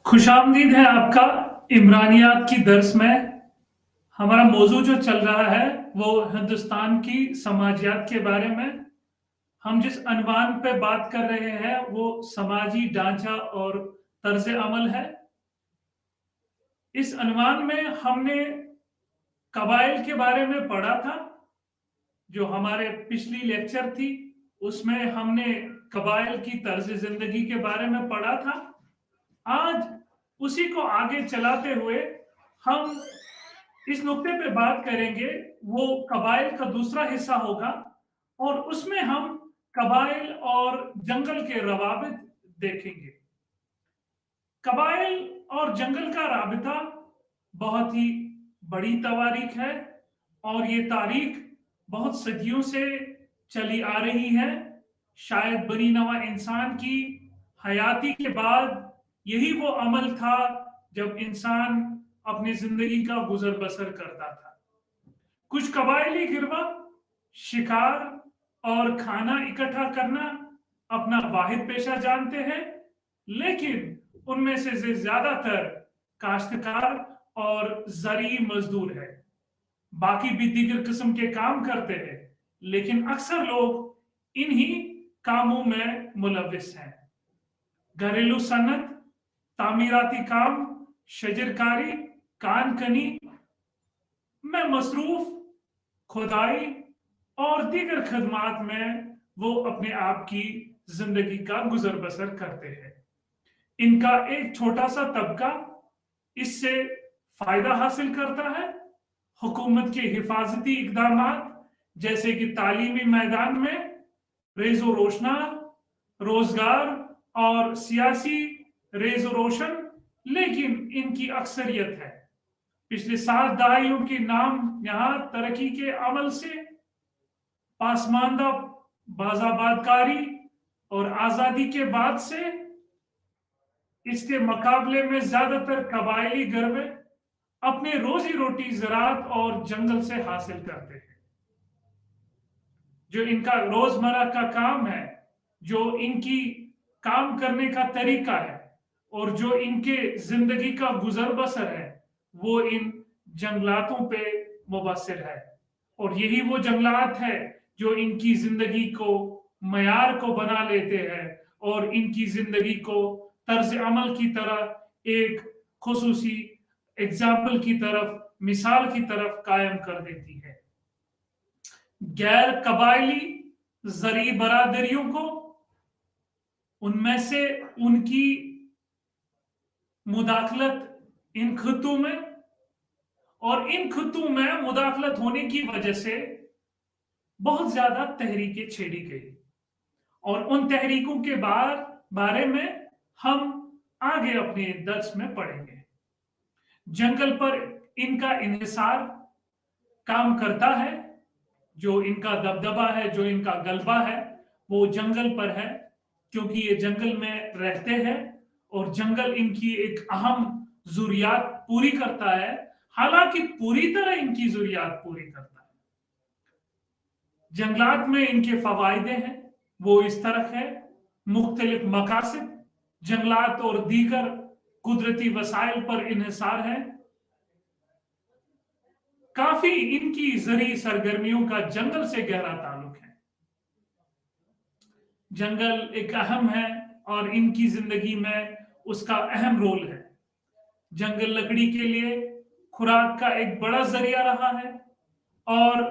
खुशामदीद है आपका इमरानियात की दर्स में। हमारा मौजू जो चल रहा है वो हिंदुस्तान की समाजियात के बारे में। हम जिस अनवान पे बात कर रहे हैं वो समाजी ढांचा और तर्ज अमल है। इस अनवान में हमने कबाइल के बारे में पढ़ा था। जो हमारे पिछली लेक्चर थी उसमें हमने कबाइल की तर्ज जिंदगी के बारे में पढ़ा था। आज उसी को आगे चलाते हुए हम इस नुक्ते पे बात करेंगे। वो कबाइल का दूसरा हिस्सा होगा और उसमें हम कबाइल और जंगल के रवाबित देखेंगे। कबाइल और जंगल का राबिता बहुत ही बड़ी तवारीख है और ये तारीख बहुत सदियों से चली आ रही है। शायद बनी नवा इंसान की हयाती के बाद यही वो अमल था जब इंसान अपनी जिंदगी का गुजर बसर करता था। कुछ कबायली गिरवा शिकार और खाना इकट्ठा करना अपना वाहिद पेशा जानते हैं, लेकिन उनमें से ज्यादातर काश्तकार और जरी मजदूर है। बाकी भी दीगर किस्म के काम करते हैं, लेकिन अक्सर लोग इन्हीं कामों में मुलविस हैं। घरेलू सनत, तामीराती काम, शजरकारी, कानकनी में मसरूफ, खुदाई और दीगर खदमात में वो अपने आप की जिंदगी का गुजर बसर करते हैं। इनका एक छोटा सा तबका इससे फायदा हासिल करता है। हुकूमत के हिफाजती इकदाम जैसे कि तालीमी मैदान में रेज़ो रोशना, रोजगार और सियासी रेज़ो रोशन, लेकिन इनकी अक्सरियत है। पिछले 7 दहाइयों की नाम यहाँ तरक्की के अमल से पासमानदा बाजाबादकारी और आजादी के बाद से इसके मुकाबले में ज्यादातर कबायली गिरवे अपने रोजी रोटी ज़राअत और जंगल से हासिल करते हैं। जो इनका रोजमर्रा का काम है, जो इनकी काम करने का तरीका है और जो इनके जिंदगी का गुजर बसर है, वो इन जंगलातों पे मुबसर है। और यही वो जंगलात है जो इनकी जिंदगी को मयार को बना लेते हैं और इनकी जिंदगी को तर्ज अमल की तरह एक खुसूसी एग्जाम्पल की तरफ, मिसाल की तरफ कायम कर देती है। गैर कबायली जरी बरादरियों को उनमें से उनकी मुदाखलत इन खित्तों में और इन खित्तों में मुदाखलत होने की वजह से बहुत ज्यादा तहरीकें छेड़ी गई और उन तहरीकों के बारे में हम आगे अपने दर्स में पढ़ेंगे। जंगल पर इनका इन्हिसार काम करता है। जो इनका दबदबा है, जो इनका गलबा है, वो जंगल पर है, क्योंकि ये जंगल में रहते हैं और जंगल इनकी एक अहम जरूरियात पूरी करता है। हालांकि पूरी तरह इनकी जरूरियात पूरी करता है। जंगलात में इनके फवायदे हैं, वो इस तरह है। मुख्तलिफ मकासद जंगलात और दीगर कुदरती वसाइल पर इन्हिसार है। काफी इनकी जरी सरगर्मियों का जंगल से गहरा ताल्लुक है। जंगल एक अहम है और इनकी जिंदगी में उसका अहम रोल है। जंगल लकड़ी के लिए खुराक का एक बड़ा जरिया रहा है और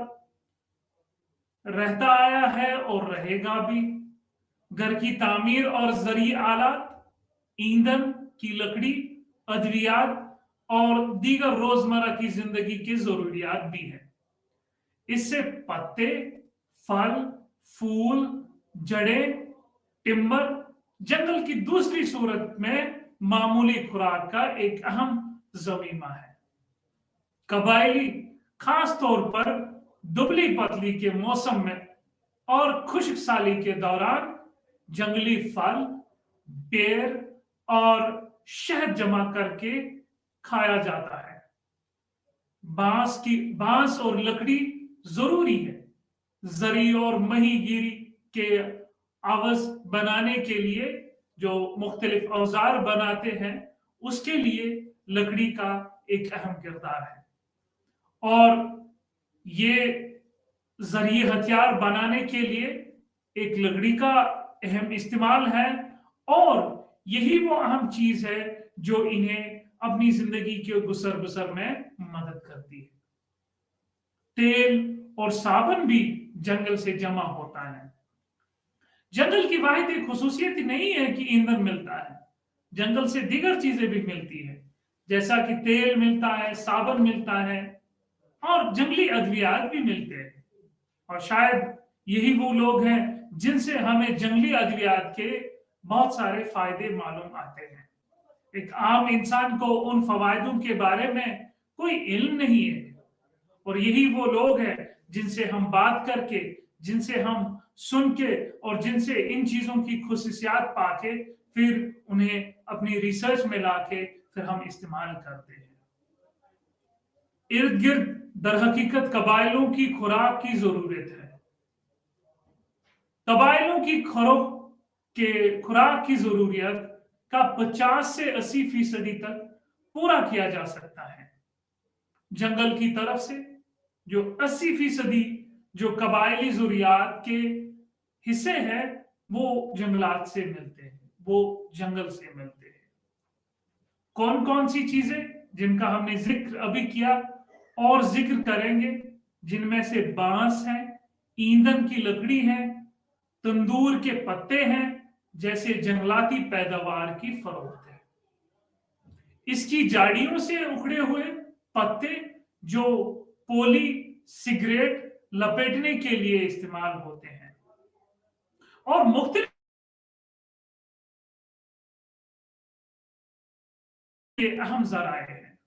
रहता आया है और रहेगा भी। घर की तामीर और जरी आलात, ईंधन की लकड़ी, अद्वियात और दीगर रोजमर्रा की जिंदगी की जरूरियात भी है। इससे पत्ते, फल, फूल, जड़ें, टिम्बर जंगल की दूसरी सूरत में मामूली खुराक का एक अहम जमीमा है। कबायली खास तौर पर दुबली पतली के मौसम में और खुश्क साली के दौरान जंगली फल, बेर और शहद जमा करके खाया जाता है। बांस और लकड़ी जरूरी है। जरी और महीगिरी के आवज बनाने के लिए जो मुख्तलिफ औजार बनाते हैं उसके लिए लकड़ी का एक अहम किरदार है। और ये जरिए हथियार बनाने के लिए एक लकड़ी का अहम इस्तेमाल है, और यही वो अहम चीज है जो इन्हें अपनी जिंदगी के गुजर बसर में मदद करती है। तेल और साबुन भी जंगल से जमा होता है। जंगल की वाहिद एक खुसूसियत नहीं है कि ईंधन मिलता है, जंगल से दीगर चीजें भी मिलती है, जैसा कि तेल मिलता है, साबुन मिलता है और जंगली अद्वियात भी मिलते हैं। और शायद यही वो लोग हैं जिनसे हमें जंगली अद्वियात के बहुत सारे फायदे मालूम आते हैं। एक आम इंसान को उन फवायदों के बारे में कोई इल्म नहीं है, और यही वो लोग हैं जिनसे हम बात करके, जिनसे हम सुन के और जिनसे इन चीजों की खुसूसियात पाके फिर उन्हें अपनी रिसर्च में लाके फिर हम इस्तेमाल करते हैं। इर्द गिर्द दर हकीकत कबायलों की खुराक की जरूरत है। कबायलों की खुराक की जरूरियत का 50 से 80% तक पूरा किया जा सकता है। जंगल की तरफ से जो 80% जो कबायली जरूरियात के हिस्से हैं वो जंगलात से मिलते हैं, वो जंगल से मिलते हैं। कौन कौन सी चीजें जिनका हमने जिक्र अभी किया और जिक्र करेंगे, जिनमें से बांस है, ईंधन की लकड़ी है, तंदूर के पत्ते हैं, जैसे जंगलाती पैदावार की फरोख्त है। इसकी जाड़ियों से उखड़े हुए पत्ते जो पोली सिगरेट लपेटने के लिए इस्तेमाल होते हैं, और मुख्तलिफ अहम जराए हैं।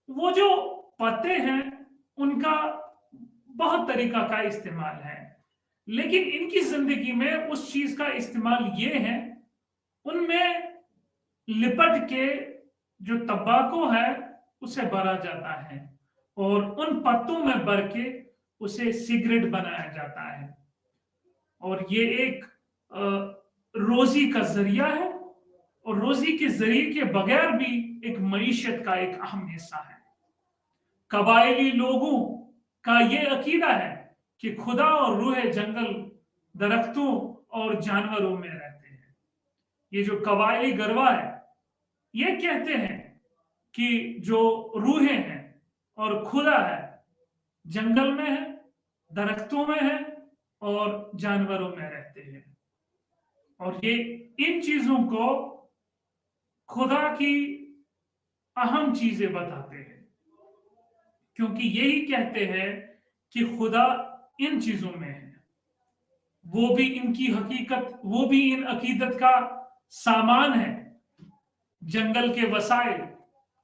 वो जो पत्ते हैं उनका बहुत तरीका का इस्तेमाल है, लेकिन इनकी जिंदगी में उस चीज का इस्तेमाल ये है, उनमें लिपट के जो तंबाकू है उसे भरा जाता है और उन पत्तों में भर के उसे सिगरेट बनाया जाता है। और ये एक रोजी का जरिया है, और रोजी के जरिए के बगैर भी एक मईशत का एक अहम हिस्सा है। कबायली लोगों का ये अकीदा है कि खुदा और रूह जंगल दरख्तों और जानवरों में रहते हैं। ये जो कबायली गरबा है ये कहते हैं कि जो रूहें हैं और खुदा है जंगल में है, दरख्तों में है और जानवरों में रहते हैं, और ये इन चीजों को खुदा की अहम चीजें बताते हैं, क्योंकि यही कहते हैं कि खुदा इन चीजों में है। वो भी इनकी हकीकत, वो भी इन अकीदत का सामान है। जंगल के वसाइल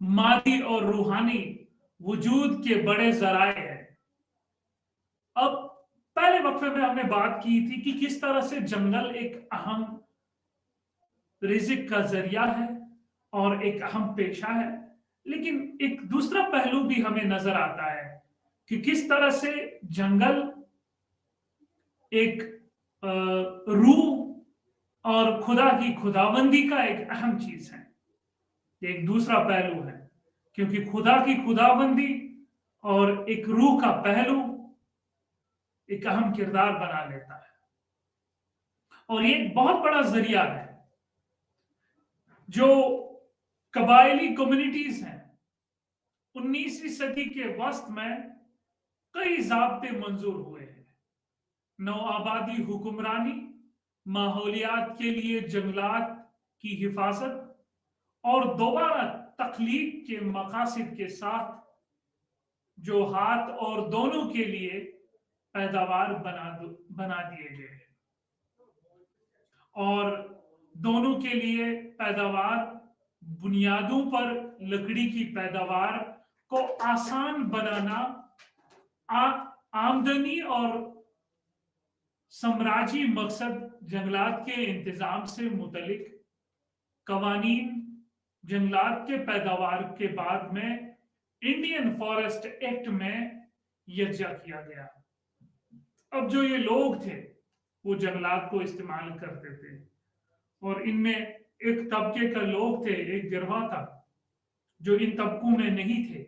मादी और रूहानी वजूद के बड़े जराए हैं। अब पहले वक्फे में हमने बात की थी कि किस तरह से जंगल एक अहम रिज़्क का जरिया है और एक अहम पेशा है, लेकिन एक दूसरा पहलू भी हमें नजर आता है कि किस तरह से जंगल एक रूह और खुदा की खुदाबंदी का एक अहम चीज है। एक दूसरा पहलू है, क्योंकि खुदा की खुदाबंदी और एक रूह का पहलू एक अहम किरदार बना लेता है, और ये एक बहुत बड़ा जरिया है। जो कबायली कम्युनिटीज हैं 19वीं सदी के वस्त में कई ज़ाब्ते मंजूर हुए हैं। नौआबादी हुक्मरानी, माहौलियात के लिए जंगलात की हिफाजत और दोबारा तख्लीक के मकासद के साथ जो हाथ और दोनों के लिए पैदावार बना दिए गए हैं, और दोनों के लिए पैदावार बुनियादों पर लकड़ी की पैदावार को आसान बनाना, आमदनी और साम्राज्य मकसद जंगलात के इंतजाम से मुतलिक कवानीन जंगलात के पैदावार के बाद में इंडियन फॉरेस्ट एक्ट में यज्जा किया गया। अब जो ये लोग थे वो जंगलात को इस्तेमाल करते थे, और इनमें एक तबके का लोग थे, एक गिरवा था जो इन तबकों में नहीं थे,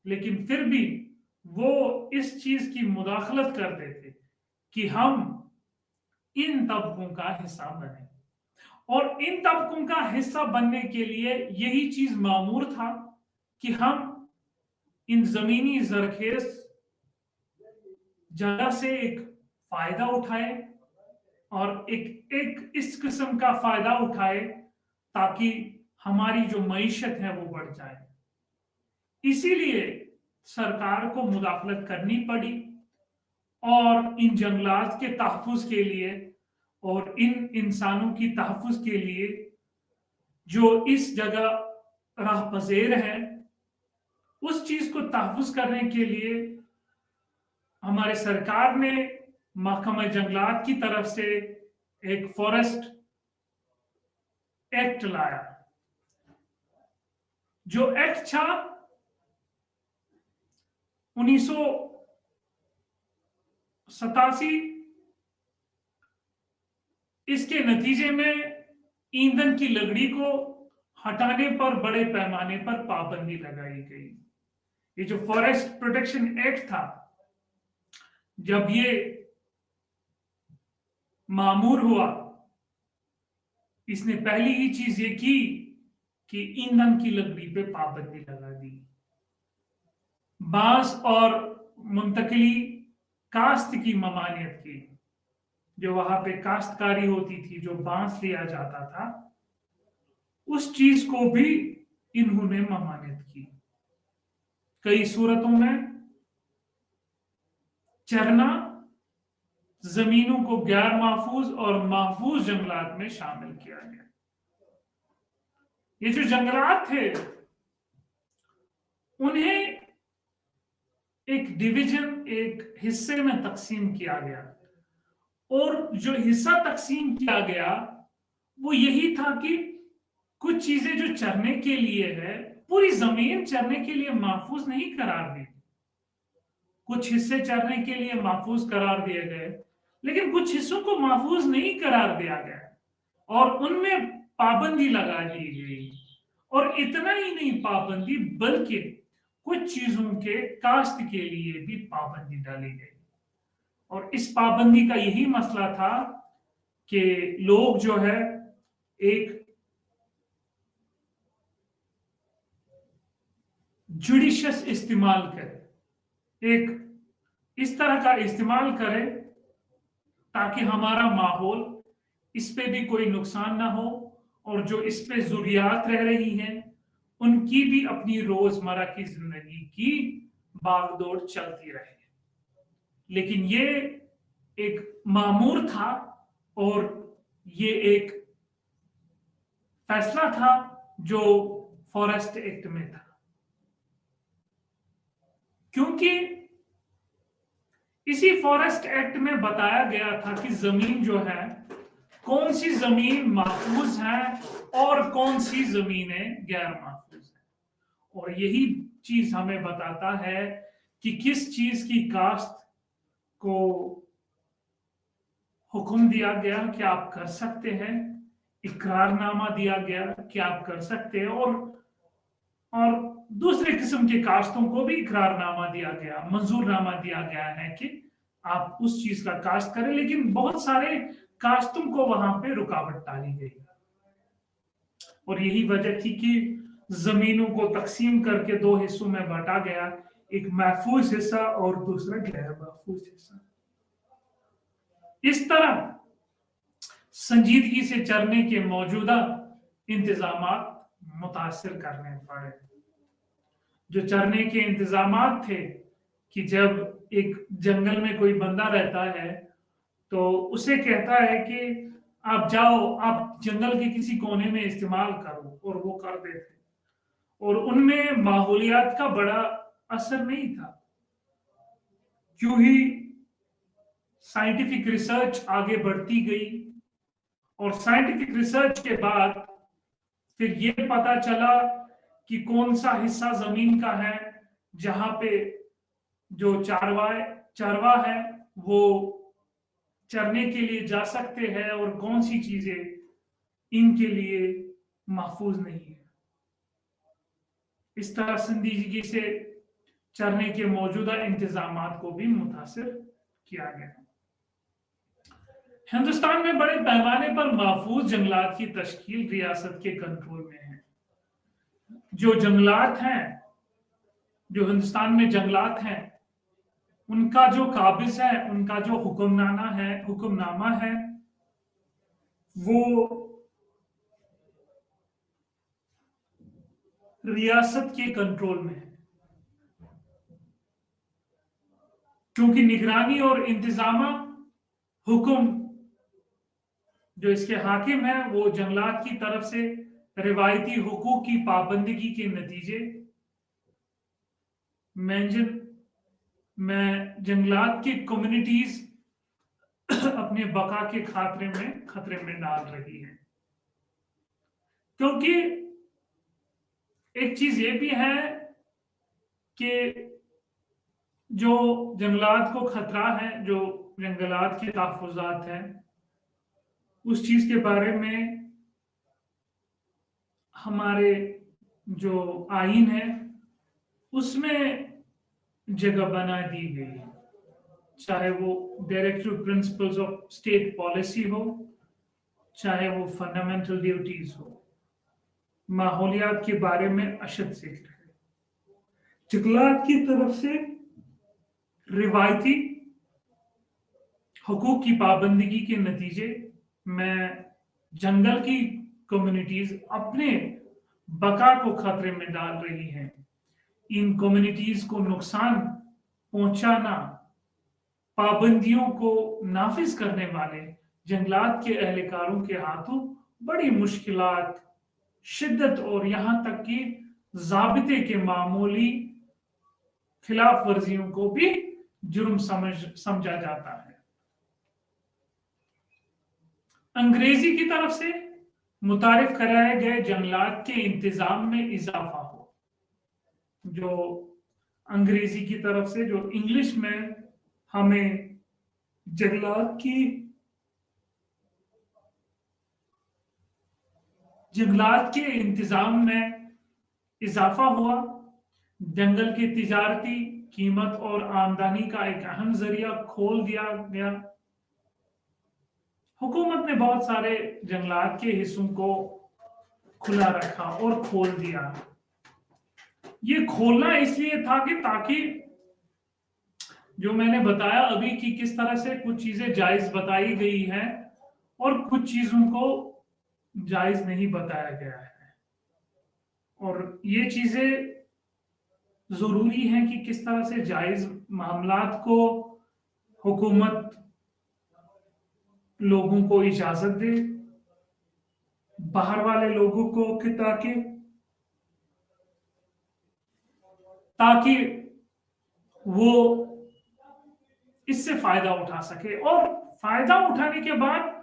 लेकिन फिर भी वो इस चीज की मुदाखलत करते थे कि हम इन तबकों का हिस्सा बने। और इन तबकों का हिस्सा बनने के लिए यही चीज मामूर था कि हम इन जमीनी जरखेज जगह से एक फायदा उठाए और एक इस किस्म का फायदा उठाए ताकि हमारी जो मईशत है वो बढ़ जाए। इसीलिए सरकार को मुदाखलत करनी पड़ी और इन जंगलात के तहफ़्फ़ुज़ के लिए और इन इंसानों की तहफ़्फ़ुज़ के लिए जो इस जगह राह पज़ेर है, उस चीज को तहफ़्फ़ुज़ करने के लिए हमारे सरकार ने महकमा जंगलात की तरफ से एक फॉरेस्ट एक्ट लाया। जो एक्ट था 1987, इसके नतीजे में ईंधन की लकड़ी को हटाने पर बड़े पैमाने पर पाबंदी लगाई गई। ये जो फॉरेस्ट प्रोटेक्शन एक्ट था, जब ये मामूर हुआ, इसने पहली ही चीज ये की कि ईंधन की लकड़ी पे पाबंदी लगा दी। बांस और मुंतकिली काश्त की ममानियत की, जो वहां पे काश्तकारी होती थी, जो बांस लिया जाता था, उस चीज को भी इन्होंने ममानियत की। कई सूरतों में चरना जमीनों को गैर महफूज और महफूज जंगलात में शामिल किया गया। ये जो जंगलात थे, उन्हें एक डिवीजन, एक हिस्से में तकसीम किया गया, और जो हिस्सा तकसीम किया गया वो यही था कि कुछ चीजें जो चरने के लिए है, पूरी जमीन चरने के लिए महफूज नहीं करार दी। कुछ हिस्से चरने के लिए महफूज करार दिए गए, लेकिन कुछ हिस्सों को महफूज नहीं करार दिया गया और उनमें पाबंदी लगा दी गई। और इतना ही नहीं पाबंदी, बल्कि कुछ चीजों के काश्त के लिए भी पाबंदी डाली गई। और इस पाबंदी का यही मसला था कि लोग जो है एक जुडिशियस इस्तेमाल करें, एक इस तरह का इस्तेमाल करें ताकि हमारा माहौल, इस पे भी कोई नुकसान ना हो, और जो इस पे ज़ुर्रियात रह रही हैं उनकी भी अपनी रोजमर्रा की जिंदगी की भागदौड़ चलती रहे। लेकिन ये एक मामूर था और ये एक फैसला था जो फॉरेस्ट एक्ट में था, क्योंकि इसी फॉरेस्ट एक्ट में बताया गया था कि जमीन जो है, कौन सी जमीन महफूज है और कौन सी जमीनें गैर महफूज है। और यही चीज हमें बताता है कि किस चीज की काश्त को हुक्म दिया गया कि आप कर सकते हैं, इकरारनामा दिया गया कि आप कर सकते हैं, और दूसरे किस्म के काश्तों को भी इकरारनामा दिया गया, मंजूरनामा दिया गया है कि आप उस चीज का काश्त करें। लेकिन बहुत सारे काश्तों को वहां पे रुकावट डाली गई, और यही वजह थी कि जमीनों को तकसीम करके दो हिस्सों में बांटा गया, एक महफूज हिस्सा और दूसरा गैर महफूज हिस्सा। इस तरह संजीदगी से चरने के मौजूदा इंतजामात मुतासिर करने पड़े। जो चरने के इंतजामात थे कि जब एक जंगल में कोई बंदा रहता है तो उसे कहता है कि आप जाओ, आप जंगल के किसी कोने में इस्तेमाल करो, और वो कर देते। और उनमें माहौलियात का बड़ा असर नहीं था, क्यों ही साइंटिफिक रिसर्च आगे बढ़ती गई, और साइंटिफिक रिसर्च के बाद फिर ये पता चला कि कौन सा हिस्सा जमीन का है जहां पे जो चरवा है वो चरने के लिए जा सकते हैं, और कौन सी चीजें इनके लिए महफूज नहीं है। इस तरह संजीदगी से चरने के मौजूदा इंतजामात को भी मुतासिर किया गया। हिंदुस्तान में बड़े पैमाने पर महफूज जंगलात की तश्कील रियासत के कंट्रोल में है। जो जंगलात हैं, जो हिंदुस्तान में जंगलात हैं, उनका जो काबिज है, उनका जो हुक्मनामा है, वो रियासत के कंट्रोल में है। क्योंकि निगरानी और इंतजामा हुक्म जो इसके हाकिम है, वो जंगलात की तरफ से रिवायती हुकूक की पाबंदगी के नतीजे में जंगलात की कम्युनिटीज अपने बका के खतरे में डाल रही है। क्योंकि एक चीज ये भी है कि जो जंगलात को खतरा है, जो जंगलात के तहफ़्फ़ुज़ात हैं, उस चीज के बारे में हमारे जो आईन है उसमें जगह बना दी गई है। चाहे वो directive principles of state policy हो, चाहे वो फंडामेंटल ड्यूटीज हो, माहौलियात के बारे में अशद जिक्र है। जंगलात की तरफ से रिवायती हुकूक की पाबंदगी के नतीजे में जंगल की कम्युनिटीज अपने बका को खतरे में डाल रही हैं। इन कम्युनिटीज को नुकसान पहुंचाना पाबंदियों को नाफिज करने वाले जंगलात के एहलकारों के हाथों बड़ी मुश्किलात, शिद्दत और यहां तक कि ज़ाबिते के मामूली खिलाफ वर्जियों को भी जुर्म समझा जाता है। अंग्रेजी की तरफ से मुतारिफ कराए गए जंगलात के इंतजाम में इजाफा हो। जो अंग्रेजी की तरफ से, जो इंग्लिश में हमें जंगलात के इंतजाम में इजाफा हुआ। जंगल की तिजारती कीमत और आमदनी का एक अहम जरिया खोल दिया गया। हुकूमत ने बहुत सारे जंगलात के हिस्सों को खुला रखा और खोल दिया। ये खोलना इसलिए था कि ताकि जो मैंने बताया अभी कि किस तरह से कुछ चीजें जायज बताई गई हैं और कुछ चीजों को जायज नहीं बताया गया है, और ये चीजें जरूरी है कि किस तरह से जायज मामलात को हुकूमत लोगों को इजाजत दे, बाहर वाले लोगों को, कि ताकि वो इससे फायदा उठा सके और फायदा उठाने के बाद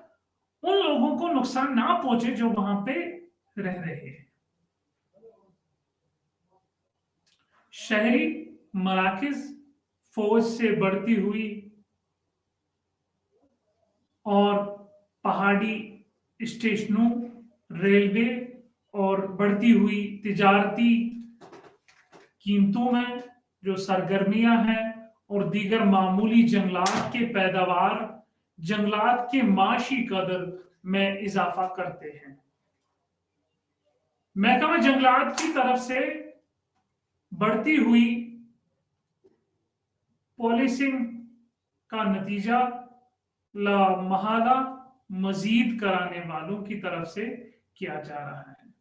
उन लोगों को नुकसान ना पहुंचे जो वहां पे रह रहे हैं। शहरी मराकज फौज से बढ़ती हुई और पहाड़ी स्टेशनों, रेलवे और बढ़ती हुई तिजारती कीमतों में जो सरगर्मियां हैं और दीगर मामूली जंगलात के पैदावार जंगलात के माशी कदर में इजाफा करते हैं। महकमा जंगलात की तरफ से बढ़ती हुई पॉलिसिंग का नतीजा लामहला मजीद कराने वालों की तरफ से किया जा रहा है।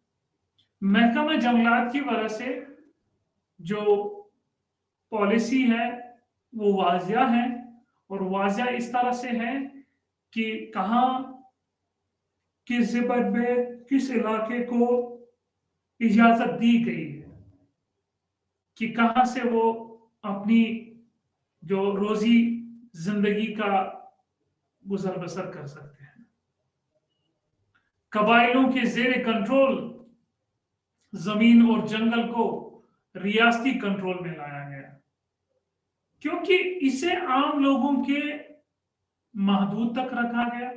महकमा जंगलात की वजह से जो पॉलिसी है वो वाजिया है, और वाजिया इस तरह से है कि कहां किस ज़िम्मत में किस इलाके को इजाजत दी गई है कि कहां से वो अपनी जो रोजी जिंदगी का गुजर बसर कर सकते हैं। कबाइलों के जेर कंट्रोल जमीन और जंगल को रियासती कंट्रोल में लाया गया, क्योंकि इसे आम लोगों के महदूद तक रखा गया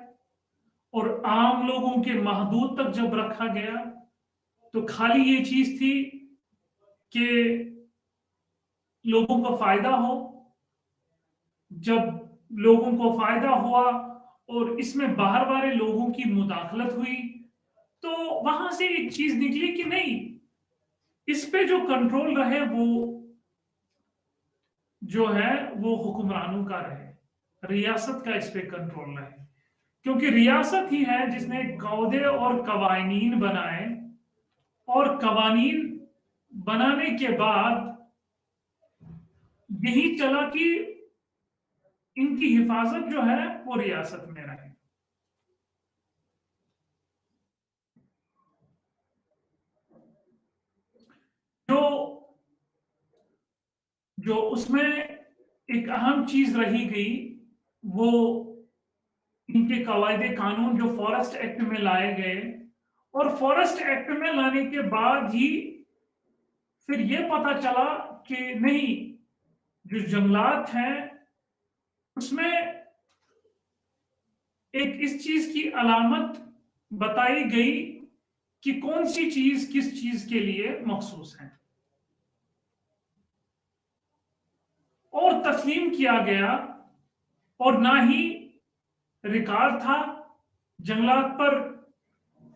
और आम लोगों के महदूद तक जब रखा गया तो खाली ये चीज थी कि लोगों को फायदा हो। जब लोगों को फायदा हुआ और इसमें बाहर वाले लोगों की मुदाखलत हुई तो वहां से एक चीज निकली कि नहीं, इस पे जो कंट्रोल रहे वो जो है वो हुक्मरानों का रहे, रियासत का इस पे कंट्रोल रहे, क्योंकि रियासत ही है जिसने कौदे और कवानीन बनाए और कवानीन बनाने के बाद यही चला कि इनकी हिफाजत जो है वो रियासत में रहे। जो उसमें एक अहम चीज रही गई वो इनके कवायदे कानून जो फॉरेस्ट एक्ट में लाए गए, और फॉरेस्ट एक्ट में लाने के बाद ही फिर ये पता चला कि नहीं, जो जंगलात हैं उसमें एक इस चीज की अलामत बताई गई कि कौन सी चीज किस चीज के लिए मखसूस है, और तस्लीम किया गया। और ना ही रिकॉर्ड था जंगलात पर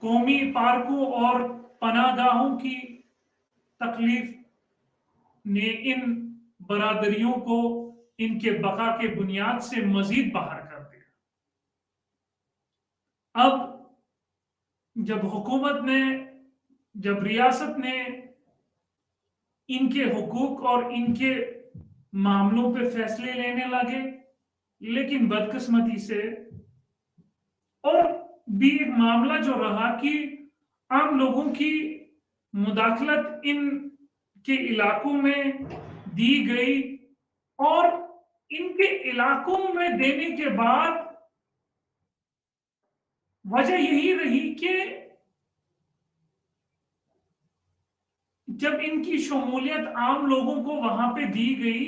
कौमी पार्कों और पनाहगाहों की तकलीफ ने इन बरादरियों को इनके बका के बुनियाद से मजीद बाहर कर दिया। अब जब रियासत ने इनके हुकूक और इनके मामलों पे फैसले लेने लगे, लेकिन बदकिस्मती से और भी एक मामला जो रहा कि आम लोगों की मुदाखलत इन के इलाकों में दी गई, और इनके इलाकों में देने के बाद वजह यही रही कि जब इनकी शमूलियत आम लोगों को वहां पे दी गई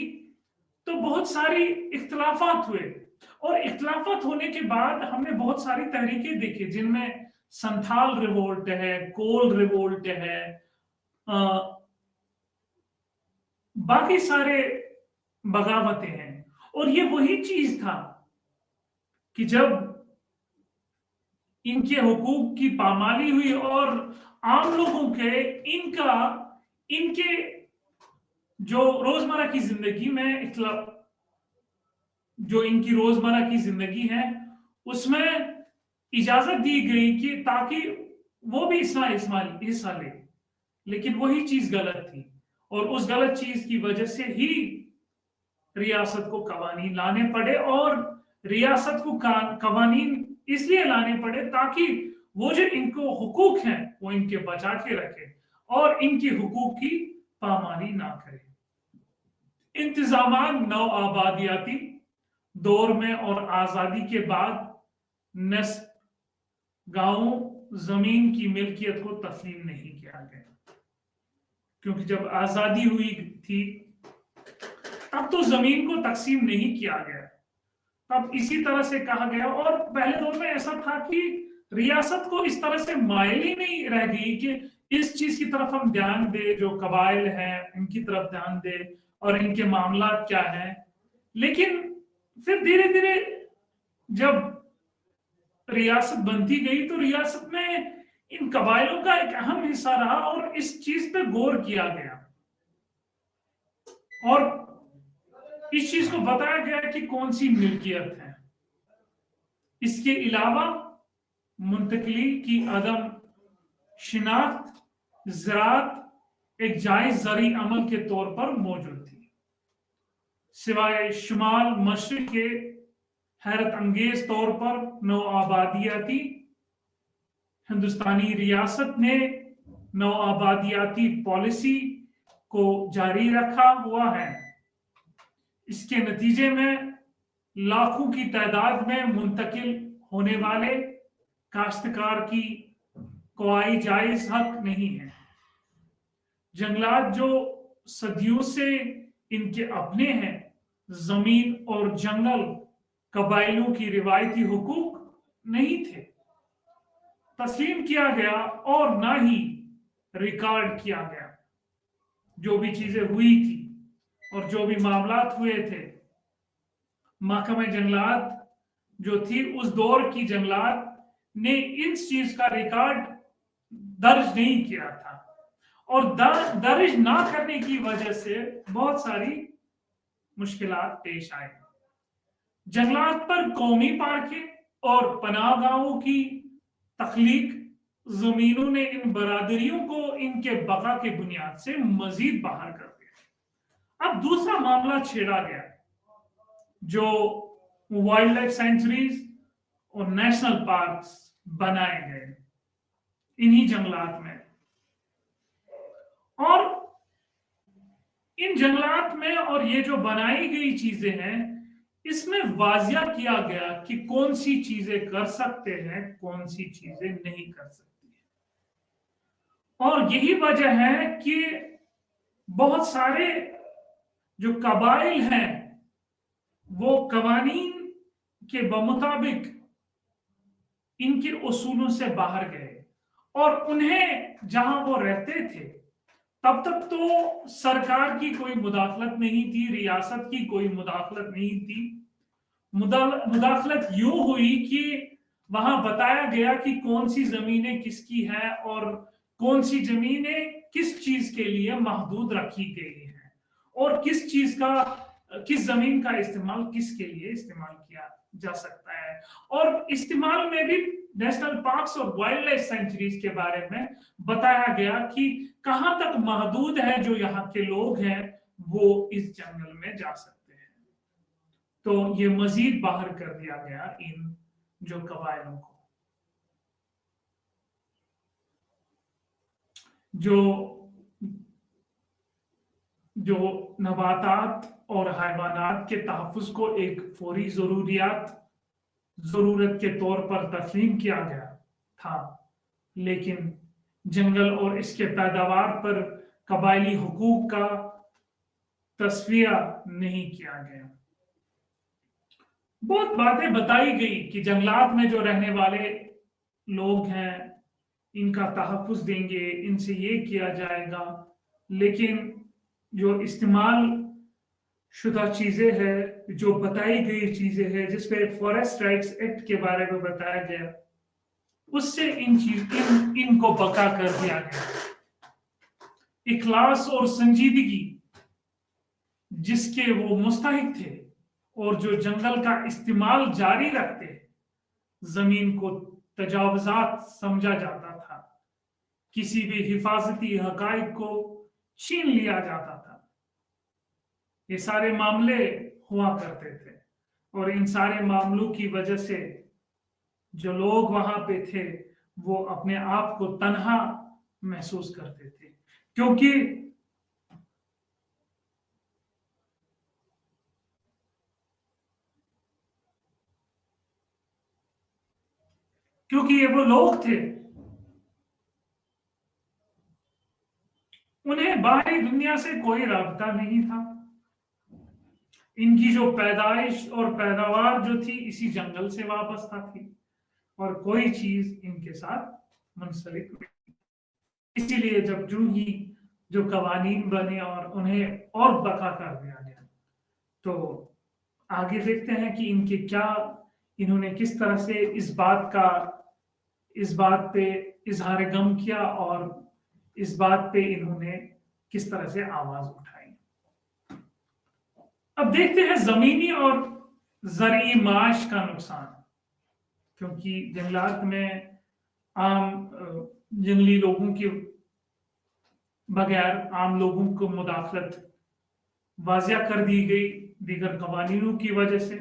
तो बहुत सारी इख्तलाफात हुए, और इख्तलाफात होने के बाद हमने बहुत सारी तहरीकें देखी जिनमें संथाल रिवोल्ट है, कोल रिवोल्ट है, बाकी सारे बगावतें हैं। और ये वही चीज था कि जब इनके हुकूक की पामाली हुई और आम लोगों के इनके जो रोजमर्रा की जिंदगी में जो इनकी रोजमर्रा की जिंदगी है उसमें इजाजत दी गई कि ताकि वो भी हिस्सा ले, लेकिन वही चीज गलत थी, और उस गलत चीज की वजह से ही रियासत को कवानीन लाने पड़े। और रियासत को कवानीन इसलिए लाने पड़े ताकि वो जो इनको हुकूक हैं वो इनके बचा के रखे और इनके हुकूक की पामाली ना करे। इंतजामात नौ आबादियाती दौर में और आजादी के बाद नस्ब गांवों जमीन की मिल्कियत को तस्लीम नहीं किया गया, क्योंकि जब आजादी हुई थी तब तो जमीन को तकसीम नहीं किया गया, तब इसी तरह से कहा गया। और पहले दौर में ऐसा था कि रियासत को इस तरह से माइल ही नहीं रह गई कि इस चीज की तरफ हम ध्यान दे, जो कबाइल हैं इनकी तरफ ध्यान दे और इनके मामला क्या है। लेकिन फिर धीरे धीरे जब रियासत बनती गई तो रियासत में इन कबाइलों का एक अहम हिस्सा रहा और इस चीज पे गौर किया गया और इस चीज को बताया गया कि कौन सी मिल्कियत है। इसके अलावा मुंतकली की अदम शिनाख्त ज़राअत एक जायज ज़री अमल के तौर पर मौजूद थी, सिवाय शुमाल मशरिक के हैरत अंगेज तौर पर नौ आबादियाती हिंदुस्तानी रियासत ने नौ आबादियाती पॉलिसी को जारी रखा हुआ है। इसके नतीजे में लाखों की तादाद में मुंतकिल होने वाले काश्तकार की कोई जायज हक नहीं है। जंगलात जो सदियों से इनके अपने हैं, जमीन और जंगल कबाइलों की रिवायती हुकूक नहीं थे। तस्लीम किया गया और ना ही रिकॉर्ड किया गया। जो भी चीजें हुई थी और जो भी मामलात हुए थे, महकमे जंगलात जो थी उस दौर की जंगलात ने इस चीज का रिकॉर्ड दर्ज नहीं किया था, और दर्ज ना करने की वजह से बहुत सारी मुश्किलात पेश आई। जंगलात पर कौमी पार्कें और पनाहगाहों की तख्लीक जमीनों ने इन बरादरियों को इनके बका के बुनियाद से मजीद बाहर कर दिया। अब दूसरा मामला छेड़ा गया, जो वाइल्ड लाइफ सेंचुरीज और नेशनल पार्क्स बनाए गए इन्हीं जंगलात में, और इन जंगलात में और ये जो बनाई गई चीजें हैं, इसमें वाजिया किया गया कि कौन सी चीजें कर सकते हैं, कौन सी चीजें नहीं कर सकती है। और यही वजह है कि बहुत सारे जो कबाइल हैं वो कवानीन के बमुताबिक इनके उसूलों से बाहर गए, और उन्हें जहां वो रहते थे तब तक तो सरकार की कोई मुदाखलत नहीं थी, रियासत की कोई मुदाखलत नहीं थी। मुदाखलत यूं हुई कि वहां बताया गया कि कौन सी जमीनें किसकी है और कौन सी जमीनें किस चीज के लिए महदूद रखी गई हैं, और किस जमीन का इस्तेमाल किसके लिए इस्तेमाल किया जा सकता है। और इस्तेमाल में भी नेशनल पार्क्स और वाइल्ड लाइफ सेंचुरीज के बारे में बताया गया कि कहां तक महदूद है जो यहाँ के लोग हैं वो इस जंगल में जा सकते हैं। तो ये मजीद बाहर कर दिया गया इन जो कबायलों को। जो नबातात और हैवानात के तहफ़्फ़ुज़ को एक फौरी जरूरत के तौर पर तस्लीम किया गया था, लेकिन जंगल और इसके पैदावार पर कबायली हुकूक का तस्वीरा नहीं किया गया। बहुत बातें बताई गई कि जंगलात में जो रहने वाले लोग हैं इनका तहफ़्फ़ुज़ देंगे, इनसे ये किया जाएगा, लेकिन जो इस्तेमाल शुदा चीजें हैं, जो बताई गई चीजें हैं, जिसपे फॉरेस्ट राइट्स एक्ट के बारे में बताया गया, उससे इनको बका कर दिया गया। इखलास और संजीदगी जिसके वो मुस्तहिक थे और जो जंगल का इस्तेमाल जारी रखते, जमीन को तजावुजात समझा जाता था, किसी भी हिफाजती हकाइक को छीन लिया जाता था। ये सारे मामले हुआ करते थे, और इन सारे मामलों की वजह से जो लोग वहां पे थे वो अपने आप को तन्हा महसूस करते थे, क्योंकि ये वो लोग थे, उन्हें बाहरी दुनिया से कोई राबता नहीं था। इनकी जो पैदाइश और पैदावार जो थी इसी जंगल से वाबस्ता थी, और कोई चीज इनके साथ मुंसलिक नहीं। इसीलिए जब जो कवानीन बने और उन्हें और बका कर दिया गया, तो आगे देखते हैं कि इन्होंने किस तरह से इस बात पे इजहार गम किया, और इस बात पे इन्होंने किस तरह से आवाज उठाई। अब देखते हैं जमीनी और ज़रई माश का नुकसान, क्योंकि जंगलात में आम जंगली लोगों के बगैर आम लोगों को मुदाखलत वाजिया कर दी गई दीगर कवानीनों की वजह से।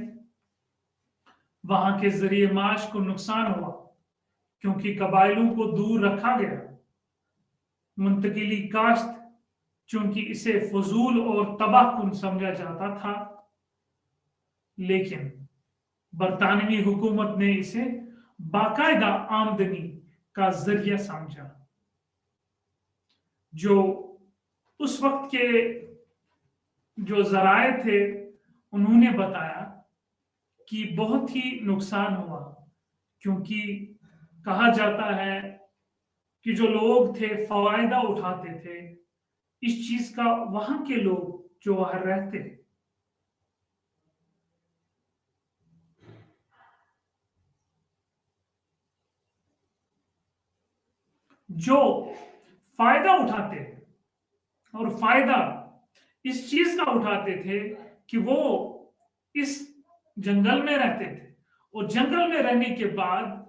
वहां के ज़रिए माश को नुकसान हुआ क्योंकि कबाइलों को दूर रखा गया। मुंतकिली काश्त चूंकि इसे फजूल और तबाहकुन समझा जाता था, लेकिन बरतानवी हुकूमत ने इसे बाकायदा आमदनी का जरिया समझा। जो उस वक्त के जो जराए थे उन्होंने बताया कि बहुत ही नुकसान हुआ, क्योंकि कहा जाता है कि जो लोग थे फायदा उठाते थे इस चीज का वहां के लोग जो वहां रहते हैं। जो फायदा उठाते हैं और फायदा इस चीज का उठाते थे कि वो इस जंगल में रहते थे और जंगल में रहने के बाद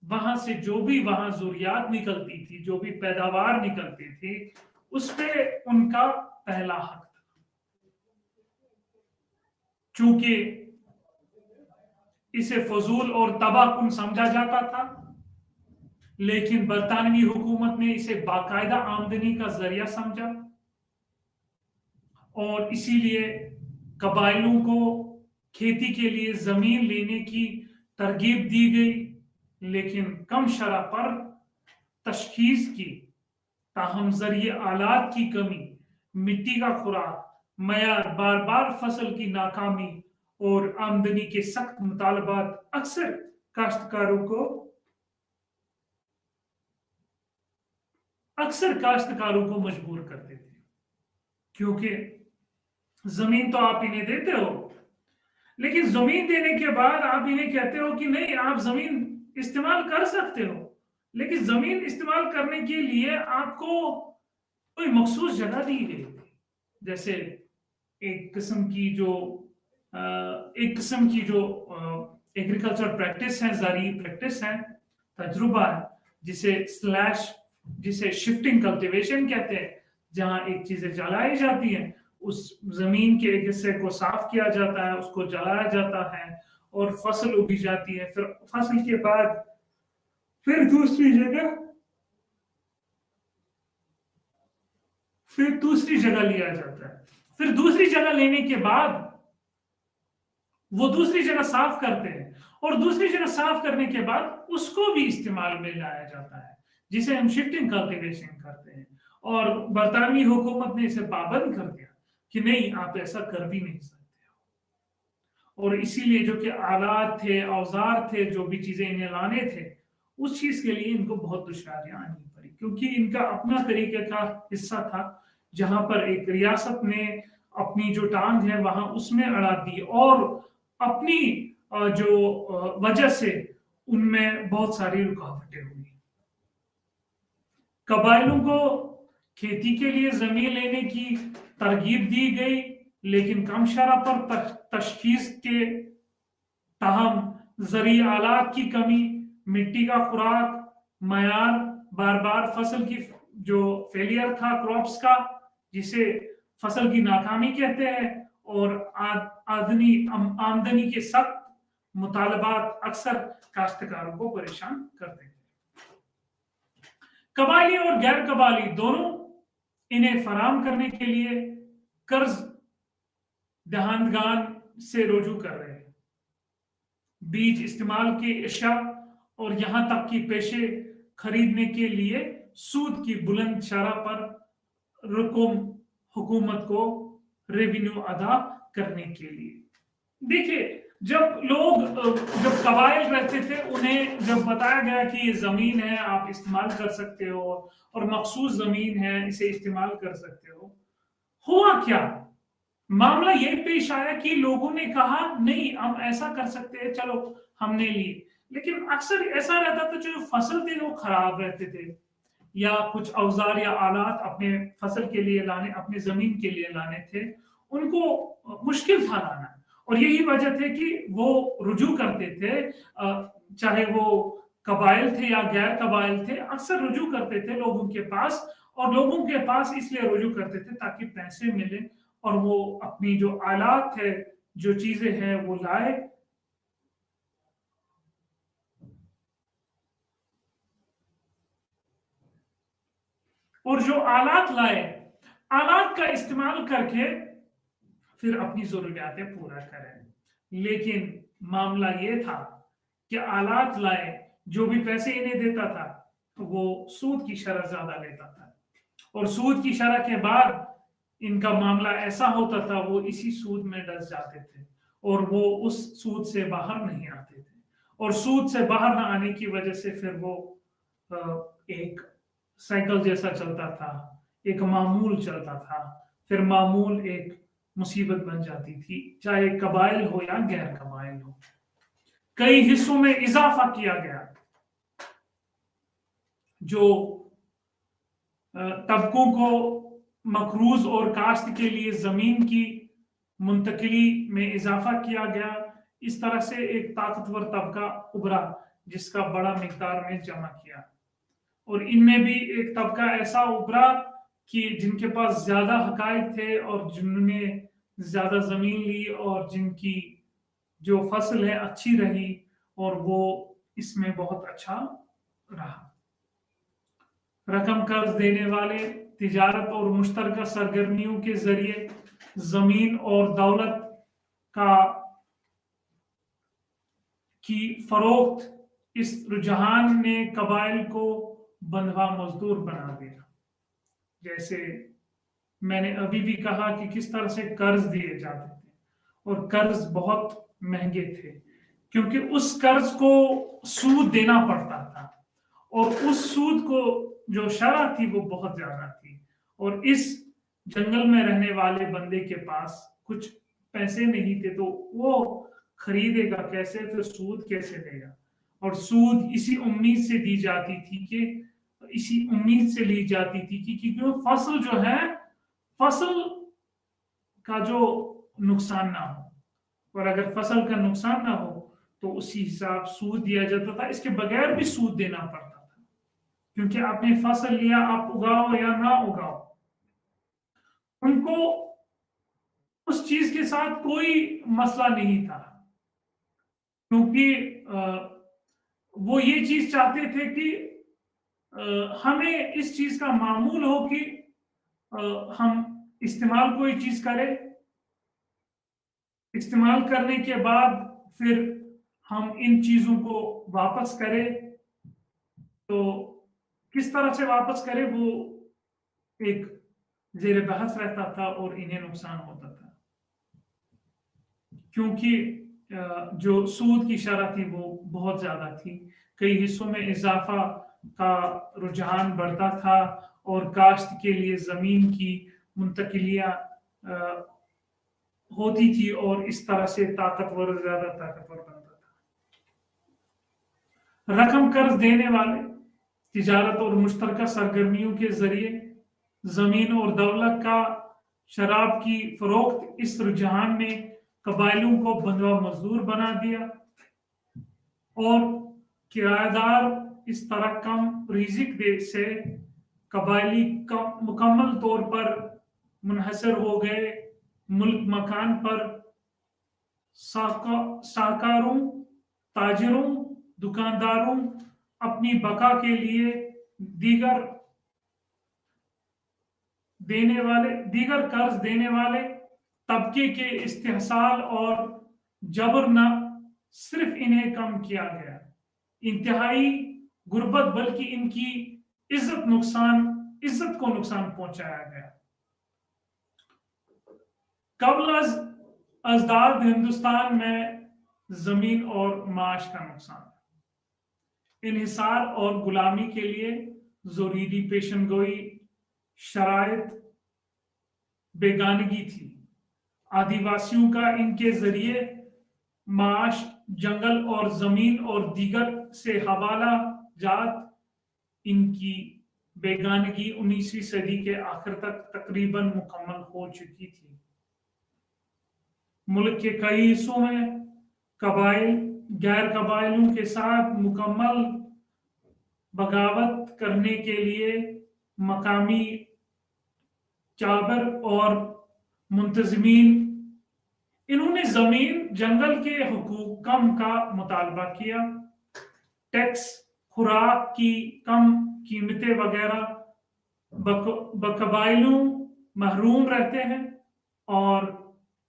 वहां से जो भी वहां ज़ुरियात निकलती थी, जो भी पैदावार निकलती थी, उस पे उनका पहला हक था। चूंकि इसे फजूल और तबाहकुन समझा जाता था, लेकिन बरतानवी हुकूमत ने इसे बाकायदा आमदनी का जरिया समझा और इसीलिए कबाइलों को खेती के लिए जमीन लेने की तरगीब दी गई, लेकिन कम शरह पर तशखीस की, ताहम जरिए आलात की कमी, मिट्टी का खुराक, मयार, बार बार फसल की नाकामी और आमदनी के सख्त मुतालबात अक्सर काश्तकारों को मजबूर करते थे। क्योंकि जमीन तो आप इन्हें देते हो, लेकिन जमीन देने के बाद आप इन्हें कहते हो कि नहीं, आप जमीन इस्तेमाल कर सकते हो, लेकिन जमीन इस्तेमाल करने के लिए आपको कोई मखसूस जगह दी गई थी। जैसे एक किस्म की जो एग्रीकल्चर प्रैक्टिस है, ज़राई प्रैक्टिस है, तजुर्बा है, जिसे शिफ्टिंग कल्टीवेशन कहते हैं, जहां एक चीजें जलाई जाती हैं, उस जमीन के एक हिस्से को साफ किया जाता है, उसको जलाया जाता है और फसल उगी जाती है। फिर फसल के बाद फिर दूसरी जगह लिया जाता है। फिर दूसरी जगह लेने के बाद वो दूसरी जगह साफ करते हैं और दूसरी जगह साफ करने के बाद उसको भी इस्तेमाल में लाया जाता है, जिसे हम शिफ्टिंग कल्टीवेशन करते हैं। और बरतानवी हुकूमत ने इसे पाबंद कर दिया कि नहीं, आप ऐसा कर भी नहीं सकते हो। और इसीलिए जो कि आलात थे, औजार थे, जो भी चीजें इन्हें लाने थे, उस चीज के लिए इनको बहुत दुश्वारियां आनी पड़ी, क्योंकि इनका अपना तरीके का हिस्सा था, जहां पर एक रियासत ने अपनी जो टांग है वहां उसमें अड़ा दी और अपनी जो वजह से उनमें बहुत सारी रुकावटें हुई। कबाइलों को खेती के लिए जमीन लेने की तरगीब दी गई, लेकिन कम शरह पर तशखीस के, ताहम ज़री आलात की कमी, मिट्टी का खुराक, मयार, बार बार फसल की जो फेलियर था क्रॉप्स का, जिसे फसल की नाकामी कहते हैं, और आमदनी के सख्त मुतालबात अक्सर काश्तकारों को परेशान करते हैं। कबायली और गैर कबायली दोनों इन्हें फराहम करने के लिए कर्ज दहानगान से रुजू कर रहे हैं। बीज, इस्तेमाल के अशिया और यहां तक कि पेशे खरीदने के लिए सूद की बुलंद शरह पर रकम हुकूमत को रेवेन्यू अदा करने के लिए। देखिए, जब कबाइल रहते थे, उन्हें जब बताया गया कि ये जमीन है, आप इस्तेमाल कर सकते हो और मखसूस जमीन है, इसे इस्तेमाल कर सकते हो, हुआ क्या? मामला ये पेश आया कि लोगों ने कहा नहीं, हम ऐसा कर सकते हैं, चलो हमने ली। लेकिन अक्सर ऐसा रहता था, जो फसल थे वो खराब रहते थे, या कुछ औजार या आलात अपने फसल के लिए लाने, अपने जमीन के लिए लाने थे, उनको मुश्किल था लाना। और यही वजह थे कि वो रुजू करते थे, चाहे वो कबाइल थे या गैर कबाइल थे, अक्सर रुजू करते थे लोगों के पास। और लोगों के पास इसलिए रुजू करते थे ताकि पैसे मिले और वो अपनी जो आलात है, जो चीजें हैं, वो लाए। और जो आलात लाए, आलात का इस्तेमाल करके फिर अपनी जरूरियातें पूरा करें। लेकिन मामला ये था कि आलात लाए, जो भी पैसे इन्हें देता था वो सूद की शरह ज्यादा लेता था, और सूद की शरह के बाद इनका मामला ऐसा होता था, वो इसी सूद में डस जाते थे और वो उस सूद से बाहर नहीं आते थे। اور سود سے باہر نہ آنے کی وجہ سے پھر وہ ایک سائیکل جیسا چلتا تھا، ایک معمول چلتا تھا، پھر معمول ایک مصیبت بن جاتی تھی، چاہے قبائل ہو یا غیر قبائل ہو۔ کئی حصوں میں اضافہ کیا گیا، جو طبقوں کو مقروض اور کاشت کے لیے زمین کی منتقلی میں اضافہ کیا گیا۔ اس طرح سے ایک طاقتور طبقہ ابھرا جس کا بڑا مقدار میں جمع کیا، اور ان میں بھی ایک طبقہ ایسا ابھرا کہ جن کے پاس زیادہ حقائق تھے اور جنہوں نے زیادہ زمین لی اور جن کی جو فصل ہے اچھی رہی اور وہ اس میں بہت اچھا رہا۔ رقم قرض دینے والے تجارت اور مشترکہ سرگرمیوں کے ذریعے زمین اور دولت کی فروخت، اس رجحان نے قبائل کو بندھوا مزدور بنا دیا۔ جیسے میں نے ابھی بھی کہا کہ کس طرح سے قرض دیے جاتے تھے، اور قرض بہت مہنگے تھے کیونکہ اس قرض کو سود دینا پڑتا تھا، اور اس سود کو جو شرح تھی وہ بہت زیادہ تھی، اور اس جنگل میں رہنے والے بندے کے پاس کچھ پیسے نہیں تھے تو وہ خریدے گا کیسے، پھر سود کیسے دے گا؟ اور سود اسی امید سے دی جاتی تھی کہ اسی امید سے لی جاتی تھی کہ کیونکہ فصل جو ہے، فصل کا جو نقصان نہ ہو، اور اگر فصل کا نقصان نہ ہو تو اسی حساب سود دیا جاتا تھا۔ اس کے بغیر بھی سود دینا پڑتا تھا کیونکہ آپ نے فصل لیا، آپ اگاؤ یا نہ اگاؤ، ان کو اس چیز کے ساتھ کوئی مسئلہ نہیں تھا، کیونکہ وہ یہ چیز چاہتے تھے کہ ہمیں اس چیز کا معمول ہو کہ ہم استعمال کوئی چیز کریں، استعمال کرنے کے بعد پھر ہم ان چیزوں کو واپس کریں، تو کس طرح سے واپس کریں وہ ایک زیر بحث رہتا تھا اور انہیں نقصان ہوتا تھا، کیونکہ جو سود کی شرح تھی وہ بہت زیادہ تھی۔ کئی حصوں میں اضافہ کا رجحان بڑھتا تھا اور کاشت کے لیے زمین کی منتقلیاں ہوتی تھی، اور اس طرح سے طاقتور زیادہ طاقتور بنتا تھا۔ رقم قرض دینے والے تجارت اور مشترکہ سرگرمیوں کے ذریعے زمین اور دولت کا شراب کی فروخت، اس رجحان نے قبائلوں کو بندھوا مزدور بنا دیا، اور کرایہ دار اس طرح کم رزق سے قبائلی مکمل طور پر منحصر ہو گئے۔ ملک مکان پر ساہکاروں، تاجروں، دکانداروں اپنی بقا کے لیے دیگر قرض دینے والے طبقے کے استحصال اور جبر نہ صرف انہیں کم کیا گیا، انتہائی غربت بلکہ ان کی عزت کو نقصان پہنچایا گیا۔ قبل از ازداد ہندوستان میں زمین اور معاش کا نقصان، انحصار اور غلامی کے لیے ضروری پیشن گوئی شرائط بیگانگی تھی۔ آدیواسیوں کا ان کے ذریعے معاش جنگل اور زمین اور دیگر سے حوالہ جات، ان کی بیگانگی 19ویں صدی کے آخر تک تقریباً مکمل ہو چکی تھی۔ ملک کے کئی حصوں میں قبائل غیر قبائلیوں کے ساتھ مکمل بغاوت کرنے کے لیے مقامی چابر اور منتظمین، انہوں نے زمین جنگل کے حقوق کم کا مطالبہ کیا، ٹیکس، خوراک کی کم قیمتیں وغیرہ بقبائلیوں محروم رہتے ہیں اور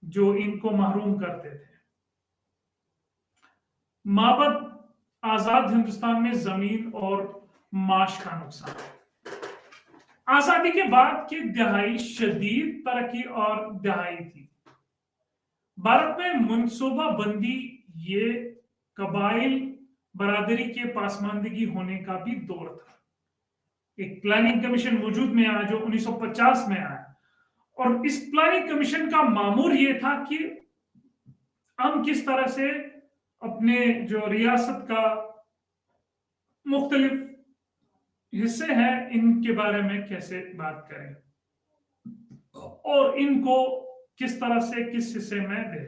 جو ان کو محروم کرتے تھے۔ مابعد آزاد ہندوستان میں زمین اور معاش کا نقصان۔ آزادی کے بعد کی دہائی شدید ترقی اور دہائی تھی۔ بھارت میں منصوبہ بندی یہ قبائل برادری کے پاسماندگی ہونے کا بھی دور تھا. ایک پلاننگ کمیشن وجود میں آیا جو 1950 میں آیا, اور اس پلاننگ کمیشن کا مامور یہ تھا کہ ہم کس طرح سے اپنے جو ریاست کا مختلف حصے ہیں ان کے بارے میں کیسے بات کریں اور ان کو کس طرح سے کس حصے میں دیں.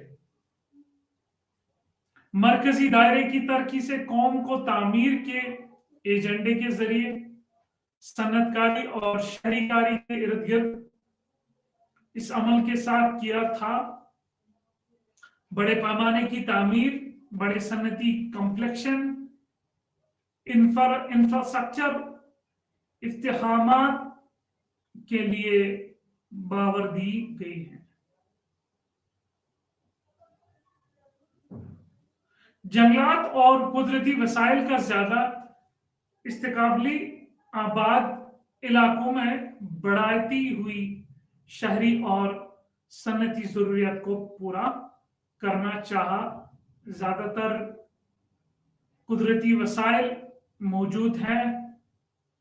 مرکزی دائرے کی ترقی سے قوم کو تعمیر کے ایجنڈے کے ذریعے صنعت کاری اور شہری کاری کے ارد گرد اس عمل کے ساتھ کیا تھا. بڑے پیمانے کی تعمیر, بڑے صنعتی کمپلیکشن, انفراسٹرکچر افتتاحات کے لیے باور دی گئی ہے. جنگلات اور قدرتی وسائل کا زیادہ استقبالی آباد علاقوں میں بڑھتی ہوئی شہری اور صنعتی ضروریات کو پورا کرنا چاہا. زیادہ تر قدرتی وسائل موجود ہیں,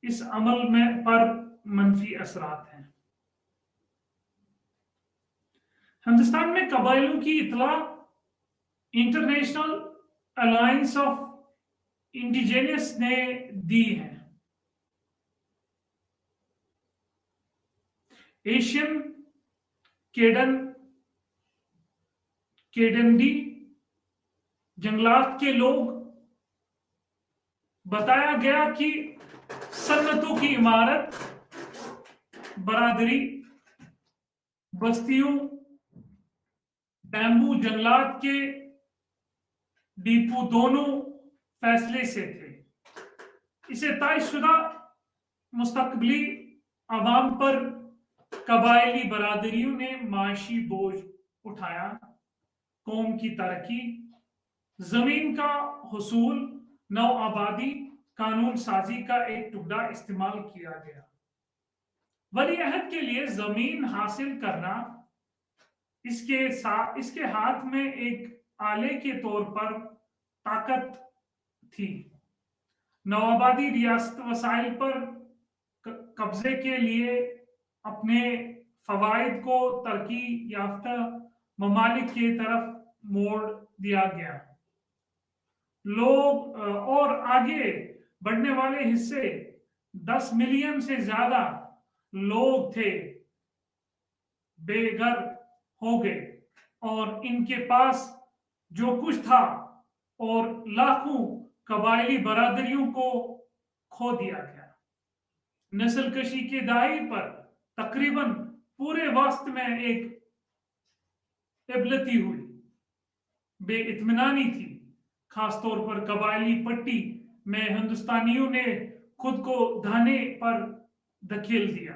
اس عمل میں پر منفی اثرات ہیں. ہندوستان میں قبائلیوں کی اطلاع انٹرنیشنل الائنس آف انڈیجینس نے دی ہے. ایشین کیڈنڈی جنگلات کے لوگ بتایا گیا کہ صنعتوں کی عمارت, برادری, بستیوں, بیمبو جنگلات کے ڈیپو دونوں فیصلے سے تھے. اسے طے شدہ مستقبلی عوام پر قبائلی برادریوں نے معاشی بوجھ اٹھایا. قوم کی ترقی, زمین کا حصول, نو آبادی, قانون سازی کا ایک ٹکڑا استعمال کیا گیا. ولی عہد کے لیے زمین حاصل کرنا اس کے ہاتھ میں ایک آلے کے طور پر طاقت تھی. نوآبادی ریاست وسائل پر قبضے کے لیے اپنے فوائد کو ترقی یافتہ ممالک کی طرف موڑ دیا گیا. لوگ اور آگے بڑھنے والے حصے 10 ملین سے زیادہ لوگ تھے بے گھر ہو گئے, اور ان کے پاس جو کچھ تھا اور لاکھوں قبائلی برادریوں کو کھو دیا گیا. نسل کشی کے دائی پر تقریباً پورے وسط میں ایک ابلتی ہوئی بے اطمینانی تھی. خاص طور پر قبائلی پٹی میں ہندوستانیوں نے خود کو دھانے پر دھکیل دیا.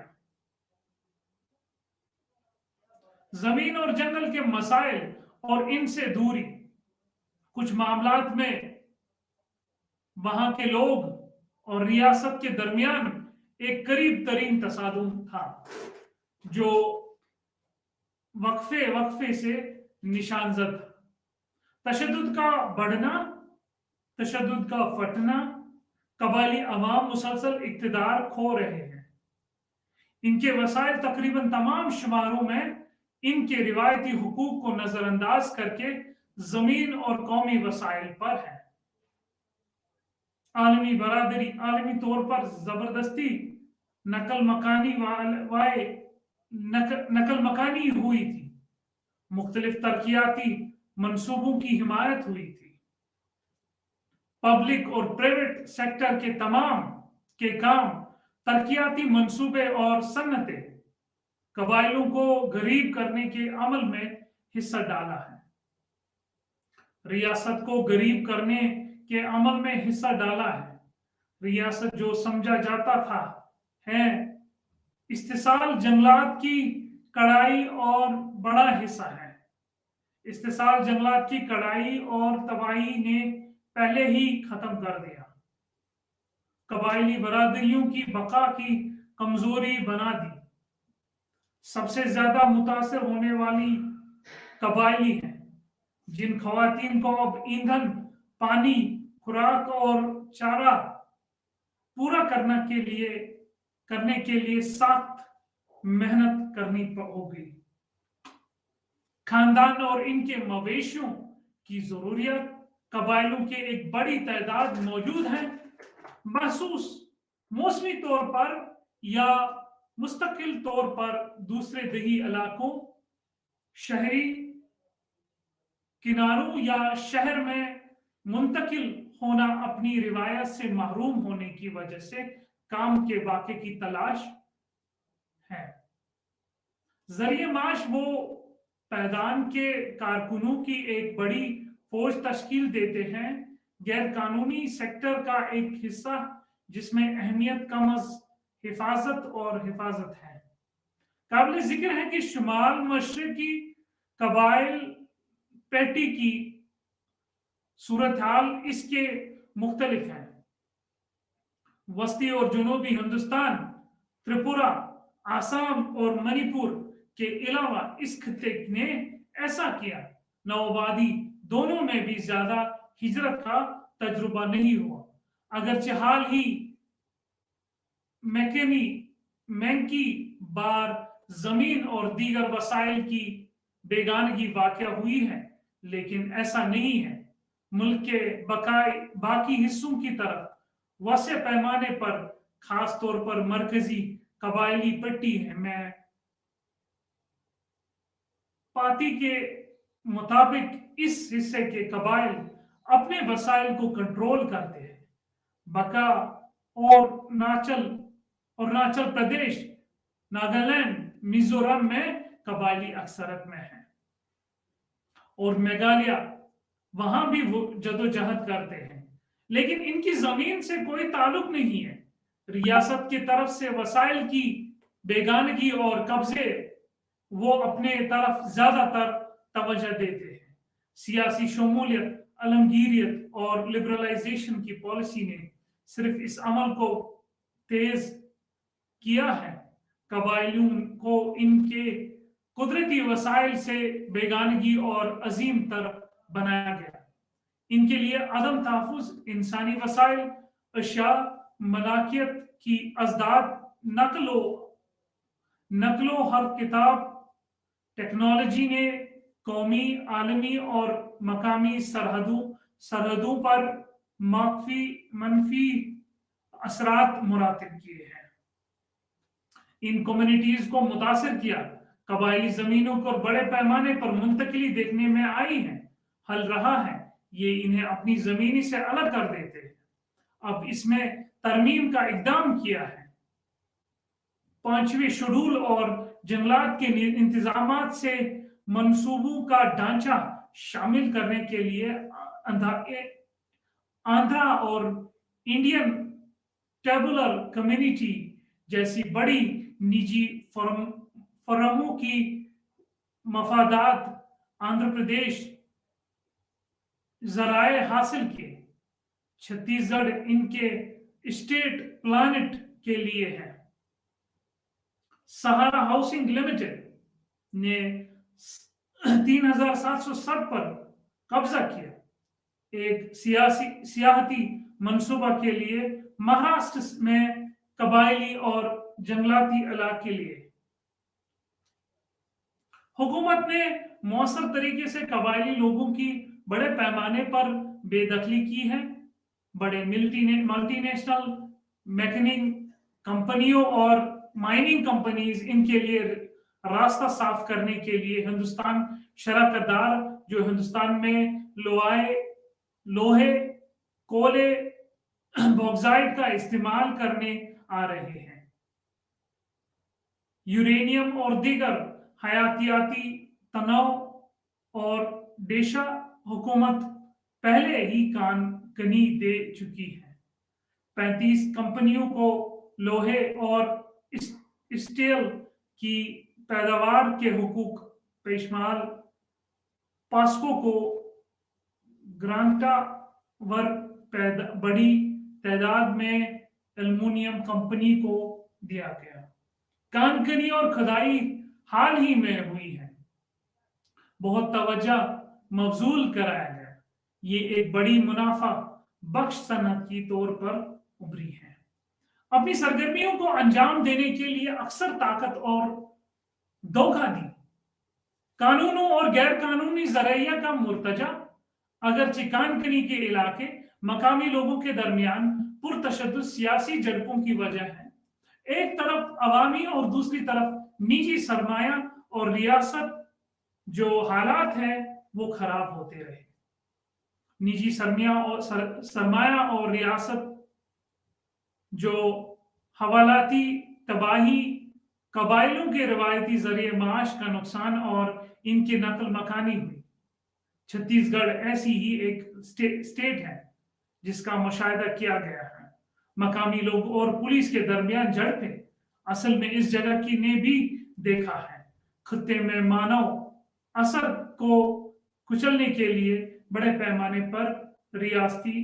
زمین اور جنگل کے مسائل اور ان سے دوری کچھ معاملات میں وہاں کے لوگ اور ریاست کے درمیان ایک قریب ترین تصادم تھا جو وقفے سے نشان زد. تشدد کا بڑھنا, تشدد کا پھٹنا, قبائلی عوام مسلسل اقتدار کھو رہے ہیں. ان کے وسائل تقریباً تمام شماروں میں ان کے روایتی حقوق کو نظر انداز کر کے زمین اور قومی وسائل پر ہے. عالمی برادری عالمی طور پر زبردستی نقل مکانی ہوئی تھی. مختلف ترقیاتی منصوبوں کی حمایت ہوئی تھی. پبلک اور پرائیویٹ سیکٹر کے تمام کے کام, ترقیاتی منصوبے اور صنعتیں قبائلیوں کو غریب کرنے کے عمل میں حصہ ڈالا ہے. ریاست کو غریب کرنے کے عمل میں حصہ ڈالا ہے. ریاست جو سمجھا جاتا تھا ہے استحصال جنگلات کی کڑائی اور بڑا حصہ ہے. استحصال جنگلات کی کڑائی اور تباہی نے پہلے ہی ختم کر دیا. قبائلی برادریوں کی بقا کی کمزوری بنا دی. سب سے زیادہ متاثر ہونے والی قبائلی ہیں جن خواتین کو اب ایندھن, پانی, खुराक और चारा पूरा करने के लिए सख्त मेहनत करनी होगी। खानदान और इनके मवेशियों की जरूरियत कबायलों के एक बड़ी तादाद मौजूद है। महसूस मौसमी तौर पर या मुस्तकिल तौर पर दूसरे दही इलाकों, शहरी किनारों या शहर में मुंतकिल होना अपनी रिवायत से महरूम होने की वजह से काम के वाक़े की तलाश है। जरिए माश वो पैदान के कारकुनों की एक बड़ी फौज तश्कील देते हैं, गैर कानूनी सेक्टर का एक हिस्सा जिसमें अहमियत कम अज हिफाजत है। काबिल जिक्र है कि शुमाल मशरकी कबाइल पेटी की सूरत हाल इसके मुख्तलिफ है। वस्ती और जनूबी हिंदुस्तान, त्रिपुरा, आसाम और मणिपुर के अलावा इस खित्ते ने ऐसा किया। नौआबादी दोनों में भी ज्यादा हिजरत का तजुर्बा नहीं हुआ, अगरचे हाल ही मैंकी बार जमीन और दीगर वसाइल की बेगानगी वाक़या हुई है, लेकिन ऐसा नहीं है। मुल्क के बाकी हिस्सों की तरफ वसे पैमाने पर, खास तौर पर मरकजी कबायली पट्टी में पार्टी के मुताबिक इस हिस्से के कबाइल अपने वसाइल को कंट्रोल करते हैं। बका और अरुणाचल प्रदेश, नागालैंड, मिजोरम में कबायली अक्सरत में है और मेघालय, वहां भी वो जदोजहद करते हैं, लेकिन इनकी जमीन से कोई ताल्लुक नहीं है। रियासत की तरफ से वसाइल की बेगानगी और कब्जे वो अपने तरफ ज्यादातर तवज्जो देते हैं। सियासी शमूलियत, आलमगीरियत और लिबरलाइजेशन की पॉलिसी ने सिर्फ इस अमल को तेज किया है। कबायलियों को इनके कुदरती वसाइल से बेगानगी और अजीम तर बनाया गया। इनके लिए अदम तहफ़्फ़ुज़ इंसानी वसाइल, अशिया, मलाकियत की अज़दाद, नकलो हर किताब, टेक्नोलॉजी ने कौमी, आलमी और मकामी सरहदों पर मनफी असरात मुरातिब किए हैं। इन कम्युनिटीज को मुतासिर किया। कबायली जमीनों को बड़े पैमाने पर मुंतकिली देखने में आई है, हल रहा है। ये इन्हें अपनी जमीनी से अलग कर देते हैं। अब इसमें तरमीम का इक़दाम किया है। 5वें शेड्यूल और जंगलात के इंतजामात से मंसूबों का ढांचा शामिल करने के लिए आंध्रा और इंडियन ट्राइबल कम्युनिटी जैसी बड़ी निजी फर्मों की मफादात आंध्र प्रदेश जराए हासिल किए। छत्तीसगढ़ इनके स्टेट प्लानिट के लिए है। सहारा हाउसिंग लिमिटेड ने 3760 पर कब्जा किया। एक सियाहती मंसूबा के लिए महाराष्ट्र में कबायली और जंगलाती इलाके के लिए हुकूमत ने मौसर तरीके से कबायली लोगों की बड़े पैमाने पर बेदखली की है। बड़े मल्टीनेशनल मैकेनिंग कंपनियों और माइनिंग कंपनीज इनके लिए रास्ता साफ करने के लिए हिंदुस्तान शराकतदार जो हिंदुस्तान में लोहे, कोयले, बॉक्साइट का इस्तेमाल करने आ रहे हैं। यूरेनियम और दीगर हयातियाती तनाव और देशा हुकूमत पहले ही कनी दे चुकी है। 35 कंपनियों को लोहे और स्टील की पैदावार के हुकूक पेशमाल पास्को को ग्रांटा वर बड़ी तादाद में एल्युमिनियम कंपनी को दिया गया। कानकनी और खुदाई हाल ही में हुई है, बहुत तवज्जो मबजूल कराया गया। ये एक बड़ी मुनाफा बख्श सनत की तौर पर उभरी है। अपनी सरगर्मियों को अंजाम देने के लिए अक्सर ताकत और धोखा दी। कानूनों और गैर कानूनी जरिया का मुर्तजा, अगरचे कानकनी के इलाके मकामी लोगों के दरमियान पुरतशद्दुद सियासी झड़पों की वजह है। एक तरफ अवामी और दूसरी तरफ निजी सरमाया और रियासत जो हालात है वो खराब होते रहे। निजी सरमाया और रियासत जो हवालाती तबाही, कबाइलों के रवायती जरिए माश का नुकसान और इनकी नकल मकानी हुई। छत्तीसगढ़ ऐसी ही एक स्टेट है जिसका मुशाहिदा किया गया है। मकामी लोग और पुलिस के दरमियान झड़पें असल में इस जगह की ने भी देखा है। खत्ते में मानव असर को कुचलने के लिए बड़े पैमाने पर रियासती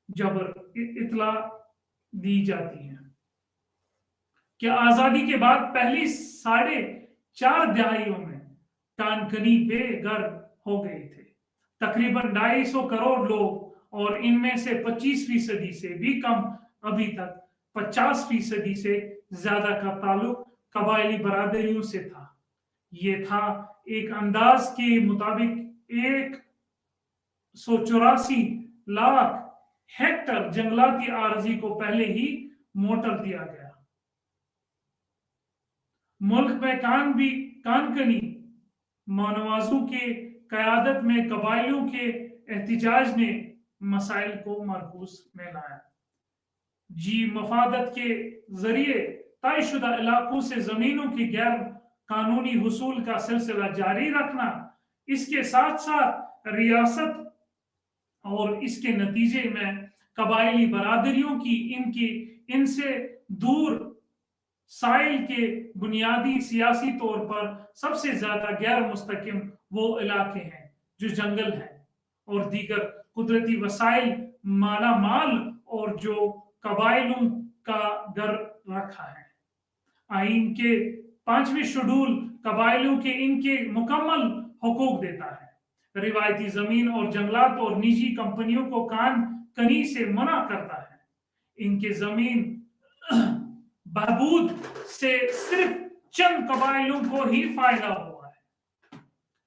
जबर इतला दी जाती है कि आजादी के बाद पहली 4.5 दहाइयों में कानकनी बेघर हो गए थे। तकरीबन 250 करोड़ लोग और इनमें से 25% से भी कम अभी तक 50% से ज्यादा का ताल्लुक कबायली बरादरियों से था। ये था एक अंदाज के मुताबिक 184 लाख हेक्टर जंगलाती आरजी को पहले ही मोटर दिया गया। मुल्क में कानकनी मानवाजों के कयादत में कबायलों के एहतिजाज ने मसाइल को मरकूज में लाया। जी मफादत के जरिए तयशुदा इलाकों से जमीनों की गैर कानूनी हुसूल का सिलसिला जारी रखना, इसके साथ साथ रियासत और इसके नतीजे में कबायली बरादरियों की इनसे दूर साइल के बुनियादी सियासी तौर पर सबसे ज्यादा गैर मुस्तकिम वो इलाके हैं जो जंगल हैं और दीगर कुदरती वसाइल माला माल और जो कबायलों का घर रखा है। आइन के 5वें शेड्यूल कबायलों के इनके मुकम्मल हुकूक देता है। रिवायती जमीन और जंगलात और निजी कंपनियों को कानकनी से मना करता है। इनके जमीन बहबूद से सिर्फ चंद कबायलों को ही फायदा हुआ है।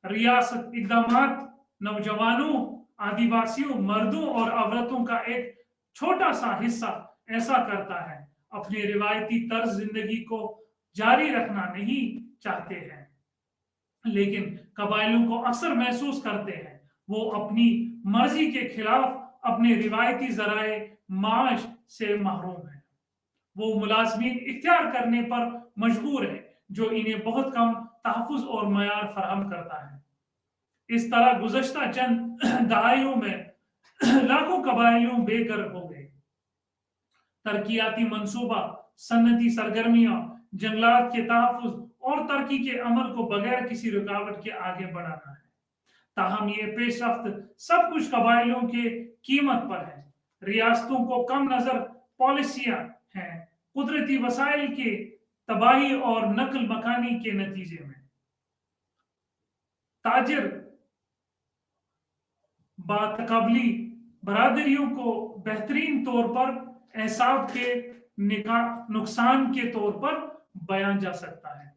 रियासत इकदामात नौजवानों, आदिवासियों, मर्दों और औरतों का एक छोटा सा हिस्सा ऐसा करता है, अपने रिवायती तर्ज जिंदगी को जारी रखना नहीं चाहते हैं, लेकिन कबायलों को अक्सर महसूस करते हैं वो अपनी मर्जी के खिलाफ अपने रिवायती जराए माश से महरूम है। वो मुलाजमीन इख्तियार करने पर मजबूर है जो इन्हें बहुत कम तहफ़्फ़ुज़ और मयार फराहम करता है। इस तरह गुज़श्ता चंद दहाइयों में लाखों कबायलों बेघर हो गए। तरक्याती मंसूबा, सनती सरगर्मियां, जंगलात के तहफ़्फ़ुज़ और तरक्की के अमल को बगैर किसी रुकावट के आगे बढ़ाना है। ताहम ये पेशरफ्त सब कुछ कबायलों के कीमत पर है। रियासतों को कम नजर पॉलिसियां हैं कुदरती वसाइल के तबाही और नकल मकानी के नतीजे में। ताजिर बातकाबली बरादरियों को बेहतरीन तौर पर एहसाब के नुकसान के तौर पर बयान जा सकता है।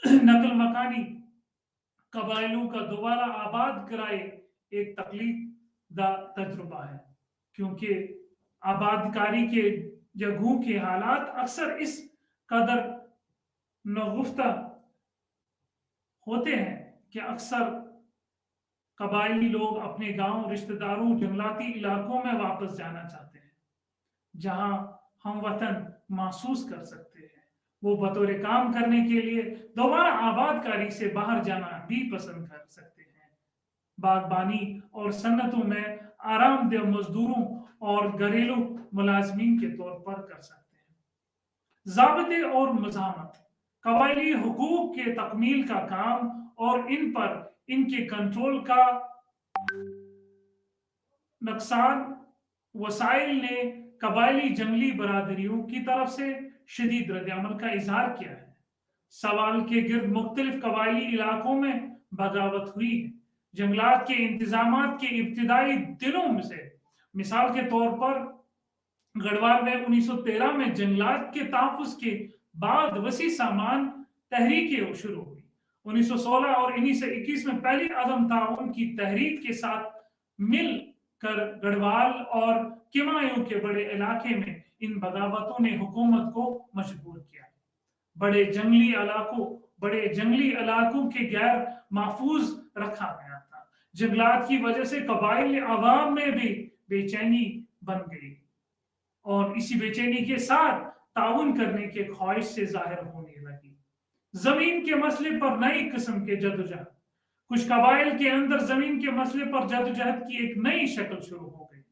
नकल मकानी कबायलों का दोबारा आबाद कराए एक तकलीफ दा तजुर्बा है, क्योंकि आबादकारी के जगहों के हालात अक्सर इस कदर नगुफ्ता होते हैं कि अक्सर कबायली लोग अपने गांव, रिश्तेदारों, जंगलाती इलाकों में वापस जाना चाहते हैं जहां हम वतन महसूस कर सकते हैं। वो बतौर काम करने के लिए दोबारा आबादकारी से बाहर जाना भी पसंद कर सकते हैं। बागबानी और सन्नतों में आरामदेह मजदूरों और घरेलू मुलाजमीन के तौर पर कर सकते हैं। ज़ाब्ते और मज़ामत, कबायली हुकूक के तकमील का काम और इन पर इनके कंट्रोल का नुकसान वसाइल ने कबायली जंगली बरादरियों की तरफ से शदीद रद्द-ए-अमल का इजहार किया है। सवाल के गिर्द मुख्तलिफ कबायली इलाकों में बगावत हुई है। जंगलात के इंतजामात के इब्तिदाई दिनों में से मिसाल के तौर पर गढ़वाल में 1913 में जंगलात के तहफ़्फ़ुज़ के बाद वसी सामान तहरीकें शुरू हुई। 1916 और 1921 में पहली अदम ताउन की तहरीक के साथ मिलकर गढ़वाल और किमायूं के बड़े इलाके में इन बगावतों ने हुकूमत को मजबूर किया। बड़े जंगली इलाकों के गैर महफूज रखा गया था। जंगलात की वजह से कबाइली आवाम में भी बेचैनी बन गई और इसी बेचैनी के साथ ताउन करने के ख्वाहिश से जाहिर होने लगी। जमीन के मसले पर नई किस्म के जदोजहद, कुछ कबाइल के अंदर जमीन के मसले पर जदोजहद की एक नई शक्ल शुरू हो गई।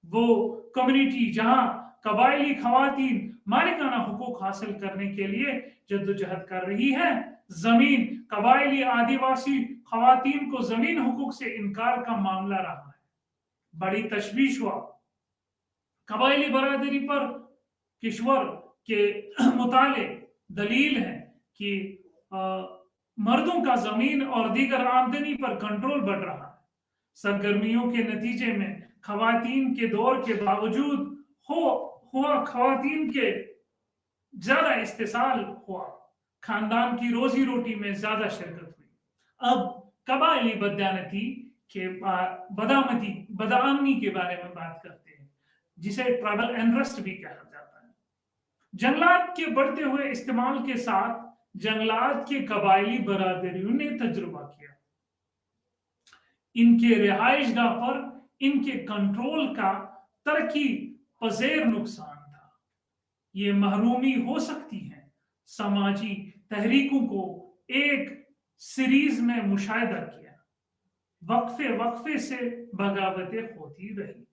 वो कम्युनिटी जहां कबाइली खवातीन मालिकाना हुकूक हासिल करने के लिए जद्दोजहद कर रही है, जमीन कबाइली आदिवासी खवातीन को जमीन हुकूक से इनकार का मामला रहा है। बड़ी तशवीश हुआ। कबाइली बरादरी पर किश्वर के मुताले दलील है कि मर्दों का जमीन और दीगर आमदनी पर कंट्रोल बढ़ रहा है। सरगर्मियों के नतीजे में खवातीन के दौर के बावजूद हुआ खवातीन के ज्यादा इस्तेसाल हुआ, खानदान की रोजी रोटी में ज्यादा शिरकत हुई। अब कबाइली बदआमनी के बारे में बात करते हैं, जिसे ट्राइबल अनरेस्ट भी कहा जाता है। जंगलात के बढ़ते हुए इस्तेमाल के साथ जंगलात के कबाइली बरादरियों ने तजुर्बा किया। इनके रिहाइशगाह पर इनके कंट्रोल का तरक्की पज़ेर नुकसान था। ये महरूमी हो सकती है। समाजी तहरीकों को एक सीरीज में मुशाहिदा किया, वक्फे से बगावतें होती रही।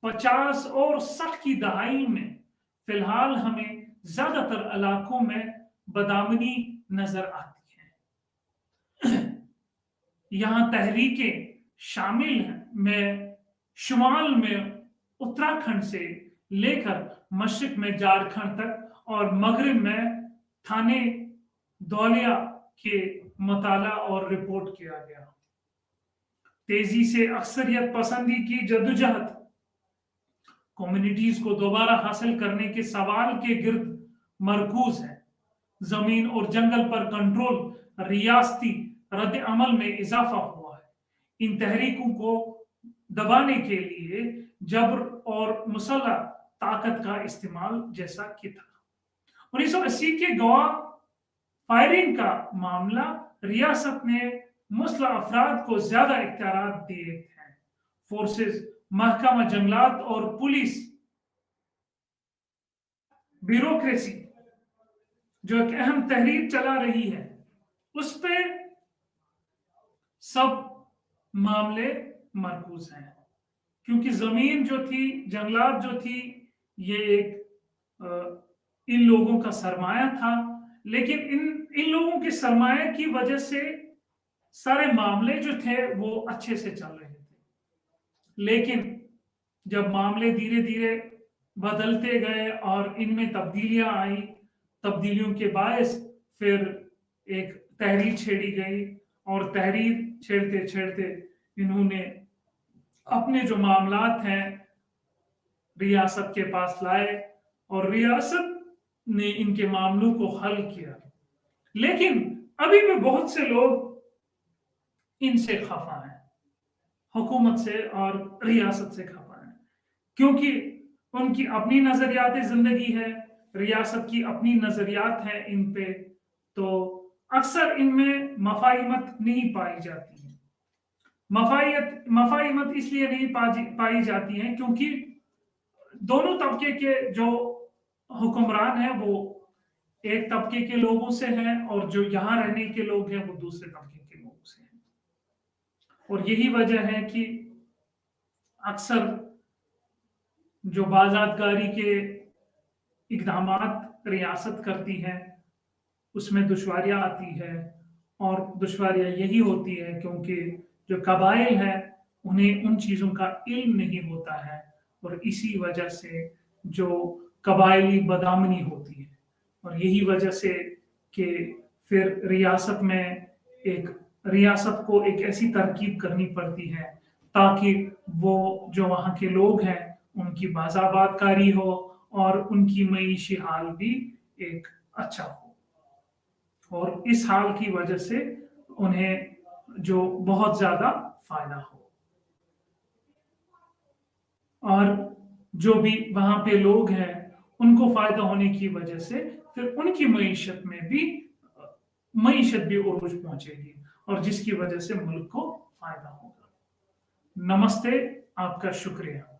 50 और 60 की दहाई में फिलहाल हमें ज्यादातर इलाकों में बदामनी नजर आती है। यहाँ तहरीकें शामिल हैं में शुमाल में उत्तराखंड से लेकर मशरिक में झारखंड तक और मगरिब में थाने दौलिया के मुताला और रिपोर्ट किया गया। तेजी से अक्सरियत पसंदी की जद्दोजहद कम्युनिटीज को दोबारा हासिल करने के सवाल के गिर्द मरकूज है। जमीन और जंगल पर कंट्रोल, रियासती रद्द अमल में इजाफा हुआ है। इन तहरीकों को दबाने के लिए जबर और मुसल्लह ताकत का इस्तेमाल जैसा कि था। 1980 के गवा फायरिंग का मामला, रियासत ने मुसल्लह अफराद को ज्यादा इख्तियार दिए हैं। फोर्सेस, महकमा जंगलात और पुलिस ब्यूरोक्रेसी जो एक अहम तहरीर चला रही है, उस पे सब मामले मरकूज हैं। क्योंकि जमीन जो थी, जंगलात जो थी, ये एक इन लोगों का सरमाया था, लेकिन इन लोगों के सरमाया की वजह से सारे मामले जो थे वो अच्छे से चल रहे थे। लेकिन जब मामले धीरे धीरे बदलते गए और इनमें तब्दीलियां आई, तब्दीलियों के बायस फिर एक तहरीर छेड़ी गई और तहरीर छेड़ते छेड़ते इन्होंने अपने जो मामलात हैं रियासत के पास लाए और रियासत ने इनके मामलों को हल किया। लेकिन अभी भी बहुत से लोग इनसे खफा हैं, हुकूमत से और रियासत से खफा हैं, क्योंकि उनकी अपनी नजरियात जिंदगी है, रियासत की अपनी नजरियात है इन पे, तो अक्सर इनमें मफाहिमत नहीं पाई जाती है। मफाहिमत इसलिए नहीं पाई जाती है क्योंकि दोनों तबके के जो हुक्मरान हैं वो एक तबके के लोगों से हैं और जो यहाँ रहने के लोग हैं वो दूसरे तबके के लोगों से हैं। और यही वजह है कि अक्सर जो बाज़ातगारी के इक़दामात रियासत करती है उसमें दुश्वारियां आती है, और दुश्वारियां यही होती है क्योंकि जो कबाइल है उन्हें उन चीज़ों का इल्म नहीं होता है, और इसी वजह से जो कबाइली बदामनी होती है। और यही वजह से कि फिर रियासत को एक ऐसी तरकीब करनी पड़ती है ताकि वो जो वहाँ के लोग हैं उनकी बाज़ाबादकारी हो और उनकी मईशी हाल भी एक अच्छा हो, और इस हाल की वजह से उन्हें जो बहुत ज्यादा फायदा हो, और जो भी वहां पे लोग हैं उनको फायदा होने की वजह से फिर उनकी मईशत में भी मईशत भी उरूज पहुंचेगी, और जिसकी वजह से मुल्क को फायदा होगा। नमस्ते, आपका शुक्रिया।